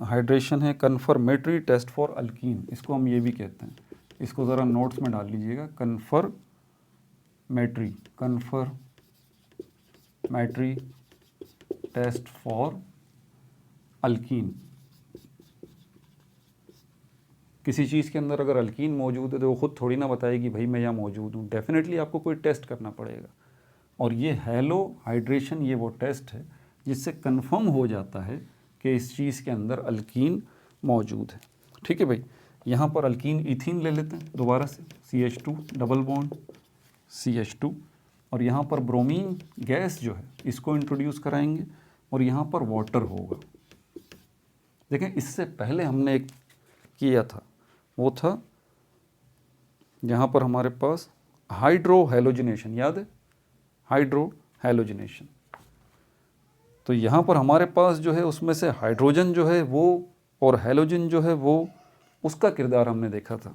हाइड्रेशन है कन्फर्मेटरी टेस्ट फॉर अल्कीन, इसको हम ये भी कहते हैं। इसको ज़रा नोट्स में डाल लीजिएगा, कन्फर्मेटरी टेस्ट फॉर अल्कीन। किसी चीज़ के अंदर अगर अल्कीन मौजूद है तो वो खुद थोड़ी ना बताएगी भाई मैं यहाँ मौजूद हूँ, डेफिनेटली आपको कोई टेस्ट करना पड़ेगा। और ये हेलो हाइड्रेशन ये वो टेस्ट है जिससे कंफर्म हो जाता है कि इस चीज़ के अंदर अल्कीन मौजूद है। ठीक है भाई, यहाँ पर अल्कीन इथीन ले लेते हैं दोबारा से, CH2 डबल बॉन्ड CH2, और यहाँ पर ब्रोमीन गैस जो है इसको इंट्रोड्यूस कराएंगे, और यहाँ पर वाटर होगा। देखें, इससे पहले हमने एक किया था वो था यहाँ पर हमारे पास हाइड्रो हैलोजिनेशन, याद है हाइड्रो हैलोजिनेशन। तो यहाँ पर हमारे पास जो है उसमें से हाइड्रोजन जो है वो और हैलोजन जो है वो उसका किरदार हमने देखा था,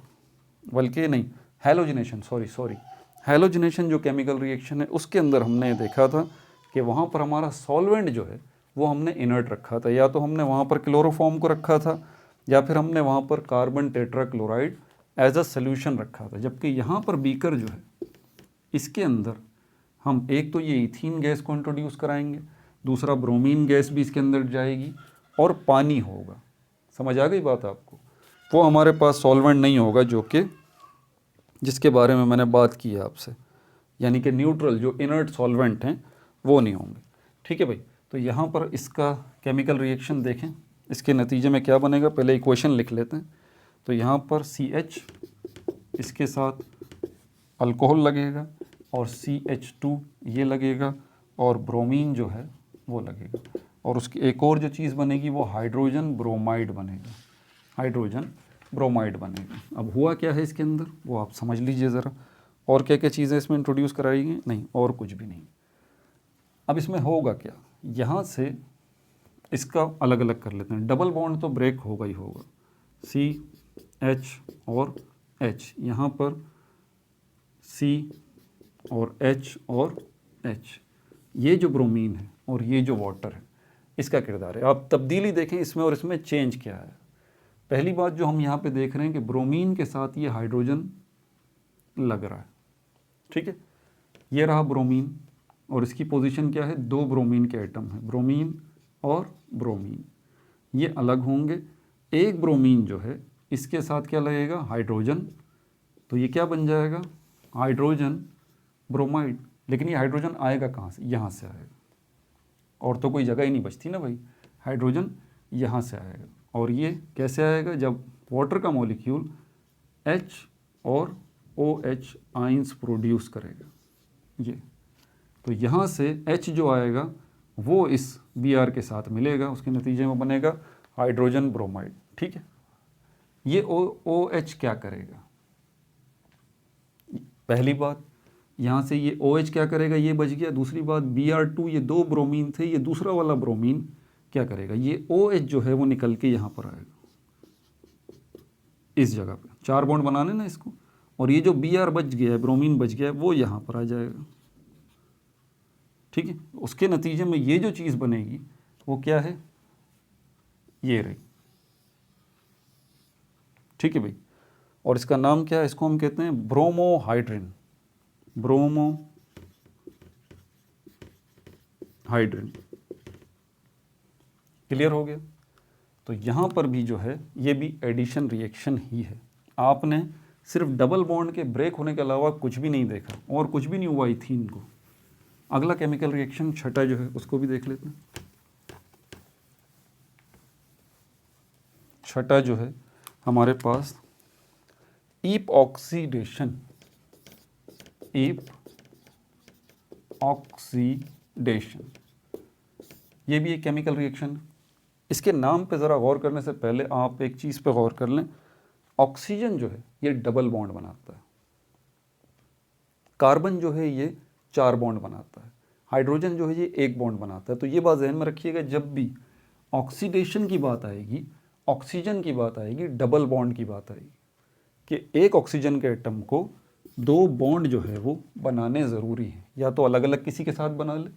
बल्कि नहीं हैलोजिनेशन, सॉरी हैलोजिनेशन जो केमिकल रिएक्शन है उसके अंदर हमने देखा था कि वहाँ पर हमारा सॉल्वेंट जो है वो हमने इनर्ट रखा था, या तो हमने वहाँ पर क्लोरोफॉर्म को रखा था या फिर हमने वहाँ पर carbon tetrachloride as a solution रखा था। जबकि यहाँ पर बीकर जो है इसके अंदर हम एक तो ये इथीन गैस को इंट्रोड्यूस कराएंगे, दूसरा ब्रोमीन गैस भी इसके अंदर जाएगी और पानी होगा। समझ आ गई बात आपको? वो हमारे पास सॉल्वेंट नहीं होगा जो कि जिसके बारे में मैंने बात की है आपसे, यानी कि न्यूट्रल जो इनर्ट सॉल्वेंट हैं वो नहीं होंगे। ठीक है भाई, तो यहाँ पर इसका केमिकल रिएक्शन देखें, इसके नतीजे में क्या बनेगा, पहले इक्वेशन लिख लेते हैं। तो यहाँ पर CH इसके साथ अल्कोहल लगेगा और CH2 ये लगेगा और ब्रोमीन जो है वो लगेगा, और उसकी एक और जो चीज़ बनेगी वो हाइड्रोजन ब्रोमाइड बनेगा, हाइड्रोजन ब्रोमाइड बनेगा। अब हुआ क्या है इसके अंदर वो आप समझ लीजिए ज़रा, और क्या क्या चीज़ें इसमें इंट्रोड्यूस कराएंगे, नहीं और कुछ भी नहीं। अब इसमें होगा क्या, यहाँ से इसका अलग अलग कर लेते हैं। डबल बॉन्ड तो ब्रेक होगा ही होगा, CH और H, यहाँ पर C और H और H, ये जो ब्रोमीन है और ये जो वाटर है इसका किरदार है। आप तब्दीली देखें इसमें और इसमें चेंज क्या है। पहली बात जो हम यहाँ पे देख रहे हैं कि ब्रोमीन के साथ ये हाइड्रोजन लग रहा है, ठीक है, ये रहा ब्रोमीन और इसकी पोजीशन क्या है, 2 ब्रोमीन के एटम हैं, ब्रोमीन और ब्रोमीन, ये अलग होंगे। एक ब्रोमीन जो है इसके साथ क्या लगेगा, हाइड्रोजन, तो ये क्या बन जाएगा, हाइड्रोजन ब्रोमाइड। लेकिन ये हाइड्रोजन आएगा कहाँ से, यहाँ से आएगा, और तो कोई जगह ही नहीं बचती ना भाई, हाइड्रोजन यहाँ से आएगा। और ये कैसे आएगा, जब वाटर का मॉलिक्यूल H और OH आइंस प्रोड्यूस करेगा ये, तो यहाँ से H जो आएगा वो इस Br के साथ मिलेगा, उसके नतीजे में बनेगा हाइड्रोजन ब्रोमाइड। ठीक है, ये OH क्या करेगा, पहली बात यहाँ से ये OH क्या करेगा, ये बच गया। दूसरी बात Br2, ये 2 ब्रोमीन थे, ये दूसरा वाला ब्रोमीन क्या करेगा, ये OH जो है वो निकल के यहाँ पर आएगा इस जगह पे, 4 बॉन्ड बनाने ना इसको, और ये जो Br बच गया है, ब्रोमीन बच गया है, वो यहाँ पर आ जाएगा। ठीक है, उसके नतीजे में ये जो चीज़ बनेगी वो क्या है, ये रही। ठीक है भाई, और इसका नाम क्या है, इसको हम कहते हैं ब्रोमोहाइड्रिन, ब्रोमोहाइड्रिन। क्लियर हो गया? तो यहाँ पर भी जो है ये भी एडिशन रिएक्शन ही है। आपने सिर्फ डबल बॉन्ड के ब्रेक होने के अलावा कुछ भी नहीं देखा और कुछ भी नहीं हुआ इथीन को। अगला केमिकल रिएक्शन छठा जो है उसको भी देख लेते हैं। छठा जो है हमारे पास ईपॉक्सीडेशन, ईपॉक्सीडेशन, ये भी एक केमिकल रिएक्शन है। इसके नाम पे ज़रा गौर करने से पहले आप एक चीज़ पे गौर कर लें, ऑक्सीजन जो है ये डबल बॉन्ड बनाता है, कार्बन जो है ये 4 बॉन्ड बनाता है, हाइड्रोजन जो है ये 1 बॉन्ड बनाता है। तो ये बात ध्यान में रखिएगा, जब भी ऑक्सीडेशन की बात आएगी, ऑक्सीजन की बात आएगी, डबल बॉन्ड की बात आएगी, कि एक ऑक्सीजन के एटम को 2 बॉन्ड जो है वो बनाने ज़रूरी है, या तो अलग अलग किसी के साथ बना ले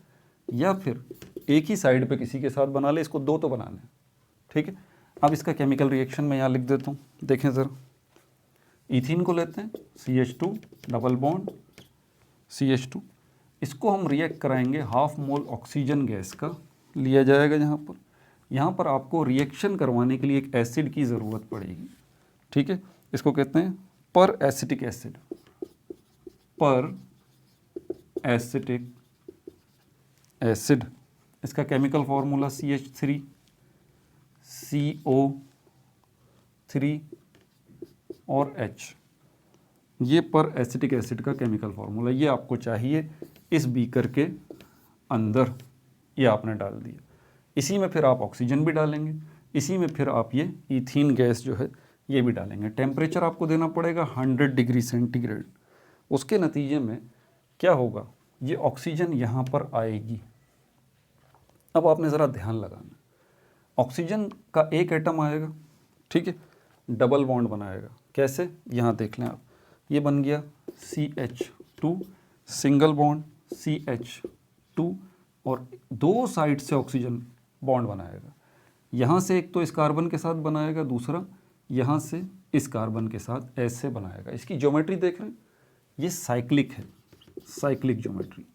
या फिर एक ही साइड पे किसी के साथ बना ले, इसको 2 तो बनाने। ठीक है, अब इसका केमिकल रिएक्शन मैं यहाँ लिख देता हूँ, देखें ज़रा। इथीन को लेते हैं, CH2 डबल बॉन्ड CH2, इसको हम रिएक्ट कराएंगे 1/2 मोल ऑक्सीजन गैस का लिया जाएगा। यहाँ पर आपको रिएक्शन करवाने के लिए एक एसिड की ज़रूरत पड़ेगी। ठीक है, इसको कहते हैं पर एसिटिक एसिड, पर एसिटिक एसिड। इसका केमिकल फार्मूला CH3 CO3 और H, ये पर एसिटिक एसिड का केमिकल फार्मूला, ये आपको चाहिए इस बीकर के अंदर, ये आपने डाल दिया। इसी में फिर आप ऑक्सीजन भी डालेंगे, इसी में फिर आप ये इथीन गैस जो है ये भी डालेंगे। टेम्परेचर आपको देना पड़ेगा 100 डिग्री सेंटीग्रेड। उसके नतीजे में क्या होगा, ये ऑक्सीजन यहाँ पर आएगी। अब आपने ज़रा ध्यान लगाना, ऑक्सीजन का एक एटम आएगा, ठीक है, डबल बॉन्ड बनाएगा। कैसे, यहाँ देख लें आप, ये बन गया CH2 सिंगल बॉन्ड CH2, और दो साइड से ऑक्सीजन बॉन्ड बनाएगा। यहाँ से एक तो इस कार्बन के साथ बनाएगा, दूसरा यहाँ से इस कार्बन के साथ ऐसे बनाएगा। इसकी ज्योमेट्री देख रहे हैं, ये साइक्लिक है, साइक्लिक ज्योमेट्री।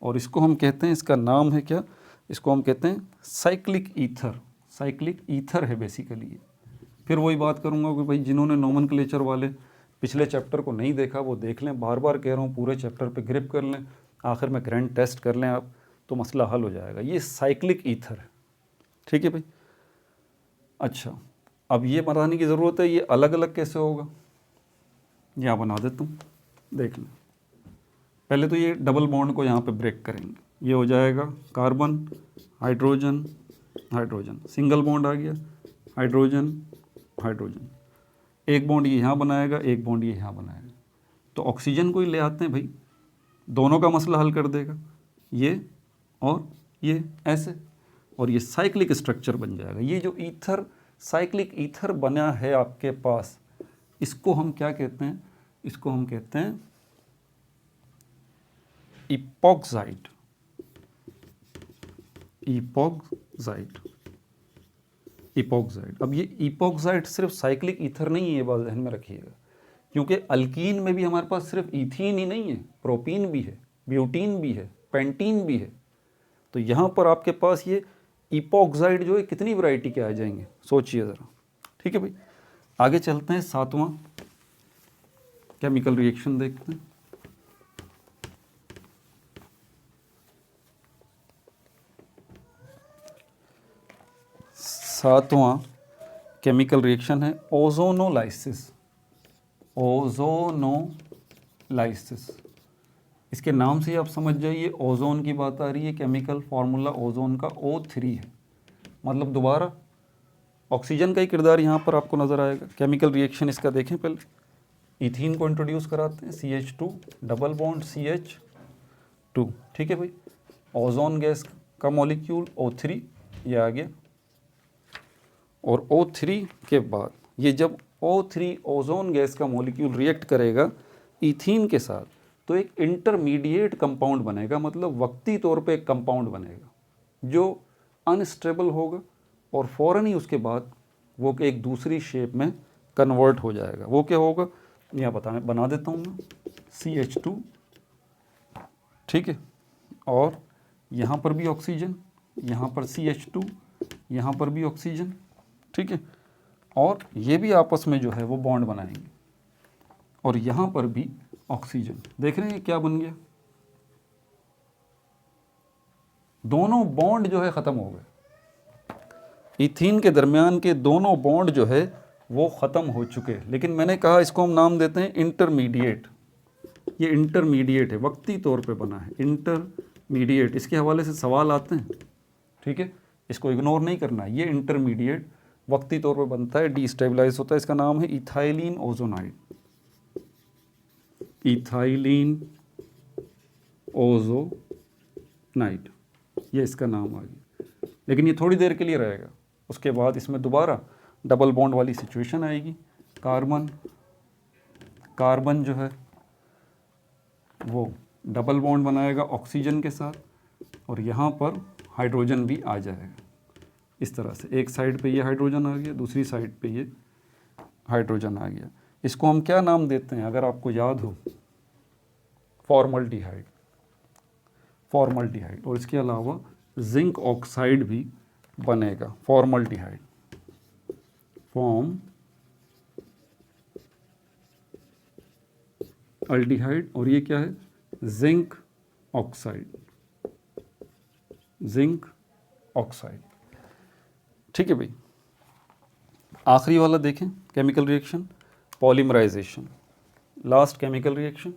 और इसको हम कहते हैं, इसका नाम है क्या, इसको हम कहते हैं साइक्लिक ईथर। साइक्लिक ईथर है बेसिकली ये। फिर वही बात करूँगा कि भाई जिन्होंने नोमेनक्लेचर वाले पिछले चैप्टर को नहीं देखा वो देख लें, बार बार कह रहा हूँ, पूरे चैप्टर पे ग्रिप कर लें, आखिर में करंट टेस्ट कर लें आप, तो मसला हल हो जाएगा। ये साइक्लिक ईथर है, ठीक है भाई। अच्छा, अब ये बताने की ज़रूरत है ये अलग अलग कैसे होगा, यहाँ बना देता हूँ, देख लें। पहले तो ये डबल बॉन्ड को यहाँ पे ब्रेक करेंगे, ये हो जाएगा carbon hydrogen hydrogen, single bond आ गया, हाइड्रोजन हाइड्रोजन, एक बॉन्ड ये यहाँ बनाएगा, एक बॉन्ड ये यहाँ बनाएगा। तो ऑक्सीजन को ही ले आते हैं भाई, दोनों का मसला हल कर देगा, ये और ये ऐसे, और ये साइक्लिक स्ट्रक्चर बन जाएगा। ये जो ईथर, साइक्लिक ईथर बना है आपके पास, इसको हम क्या कहते हैं, इसको हम कहते हैं इपॉक्साइड। Epoxide, epoxide. अब ये इपॉक्साइड सिर्फ साइक्लिक ईथर नहीं है, ये बात ध्यान में रखिएगा, क्योंकि अल्कीन में भी हमारे पास सिर्फ ईथीन ही नहीं है, प्रोपीन भी है, ब्यूटीन भी है, पेंटीन भी है। तो यहाँ पर आपके पास ये इपॉक्साइड जो है कितनी वैरायटी के आ जाएंगे, सोचिए ज़रा, ठीक है भाई। आगे चलते हैं, 7वां केमिकल रिएक्शन देखते हैं। सातवां केमिकल रिएक्शन है ओजोनोलाइसिस। ओजोनोलाइसिस, इसके नाम से ही आप समझ जाइए ओजोन की बात आ रही है। केमिकल फार्मूला ओजोन का O3 है, मतलब दोबारा ऑक्सीजन का ही किरदार यहाँ पर आपको नज़र आएगा। केमिकल रिएक्शन इसका देखें, पहले इथीन को इंट्रोड्यूस कराते हैं, CH2 डबल बॉन्ड CH2, ठीक है भाई। ओजोन गैस का मॉलिक्यूल O3 ये आ गया, और O3 के बाद ये जब O3 ओजोन गैस का मॉलिक्यूल रिएक्ट करेगा इथीन के साथ, तो एक इंटरमीडिएट कंपाउंड बनेगा, मतलब वक्ती तौर पे एक कंपाउंड बनेगा जो अनस्टेबल होगा, और फ़ौरन ही उसके बाद वो एक दूसरी शेप में कन्वर्ट हो जाएगा। वो क्या होगा, यहाँ बना देता हूँ मैं, CH2, ठीक है, और यहाँ पर भी ऑक्सीजन, यहाँ पर CH2, यहाँ पर भी ऑक्सीजन, ठीक है, और ये भी आपस में जो है वो बॉन्ड बनाएंगे, और यहाँ पर भी ऑक्सीजन। देख रहे हैं क्या बन गया, दोनों बॉन्ड जो है ख़त्म हो गए। इथीन के दरमियान के दोनों बॉन्ड जो है वो ख़त्म हो चुके हैं, लेकिन मैंने कहा इसको हम नाम देते हैं इंटरमीडिएट। ये इंटरमीडिएट है, वक्ती तौर पे बना है, इंटरमीडिएट। इसके हवाले से सवाल आते हैं, ठीक है, इसको इग्नोर नहीं करना है। ये इंटरमीडिएट वक्ती तौर पे बनता है, डीस्टेबलाइज होता है, इसका नाम है इथाइलिन ओजोनाइड। इथाइलिन ओजोनाइड, ये इसका नाम आ गया, लेकिन ये थोड़ी देर के लिए रहेगा। उसके बाद इसमें दोबारा डबल बॉन्ड वाली सिचुएशन आएगी। कार्बन कार्बन जो है वो डबल बॉन्ड बनाएगा ऑक्सीजन के साथ, और यहाँ पर हाइड्रोजन भी आ जाएगा। इस तरह से एक साइड पे ये हाइड्रोजन आ गया, दूसरी साइड पे ये हाइड्रोजन आ गया। इसको हम क्या नाम देते हैं, अगर आपको याद हो, फॉर्मल्डिहाइड। फॉर्मल्डिहाइड, और इसके अलावा जिंक ऑक्साइड भी बनेगा, फॉर्मल्डिहाइड, अल्डिहाइड, और ये क्या है, जिंक ऑक्साइड, जिंक ऑक्साइड, ठीक है भाई। आखिरी वाला देखें chemical reaction, polymerisation, last chemical reaction.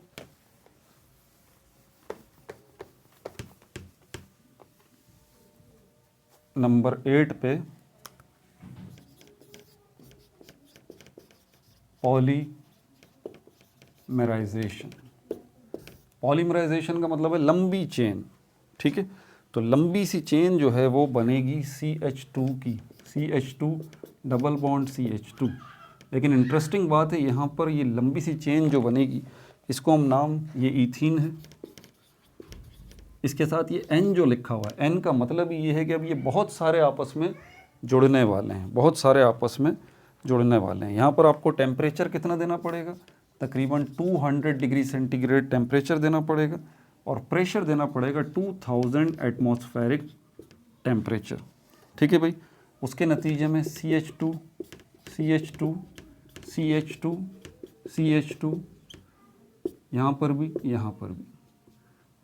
Number 8 पे पॉलीमराइजेशन। पॉलीमराइजेशन का मतलब है लंबी चेन, ठीक है। तो लंबी सी चेन जो है वो बनेगी CH2 की, CH2 डबल बॉन्ड CH2। लेकिन इंटरेस्टिंग बात है यहाँ पर, ये लंबी सी चेन जो बनेगी इसको हम नाम, ये ईथीन है, इसके साथ ये N जो लिखा हुआ है, N का मतलब ये है कि अब ये बहुत सारे आपस में जुड़ने वाले हैं, बहुत सारे आपस में जुड़ने वाले हैं। यहाँ पर आपको टेम्परेचर कितना देना पड़ेगा, तकरीबन 200 डिग्री सेंटीग्रेड टेम्परेचर देना पड़ेगा, और प्रेशर देना पड़ेगा 2000 एटमॉस्फेरिक टेम्परेचर, ठीक है भाई। उसके नतीजे में CH2 CH2 CH2 CH2, यहाँ पर भी, यहाँ पर भी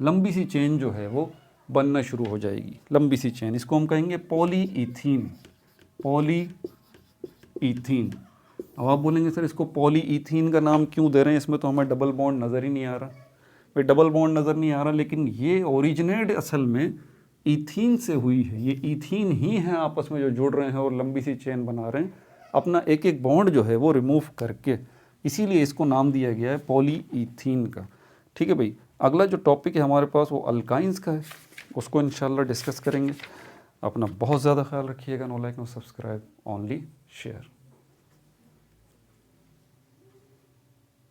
लंबी सी चेन जो है वो बनना शुरू हो जाएगी, लंबी सी चेन। इसको हम कहेंगे पॉलीईथीन, पॉलीईथीन। अब आप बोलेंगे सर इसको पॉलीईथीन का नाम क्यों दे रहे हैं, इसमें तो हमें डबल बॉन्ड नज़र ही नहीं आ रहा। भाई डबल बॉन्ड नज़र नहीं आ रहा, लेकिन ये ओरिजिनेट असल में ईथीन से हुई है। ये ईथीन ही है आपस में जो जुड़ रहे हैं और लंबी सी चेन बना रहे हैं, अपना एक एक बॉन्ड जो है वो रिमूव करके, इसीलिए इसको नाम दिया गया है पॉलीईथीन का, ठीक है भाई। अगला जो टॉपिक है हमारे पास वो अल्काइंस का है, उसको इंशाल्लाह डिस्कस करेंगे। अपना बहुत ज़्यादा ख्याल रखिएगा। No like no subscribe, only share.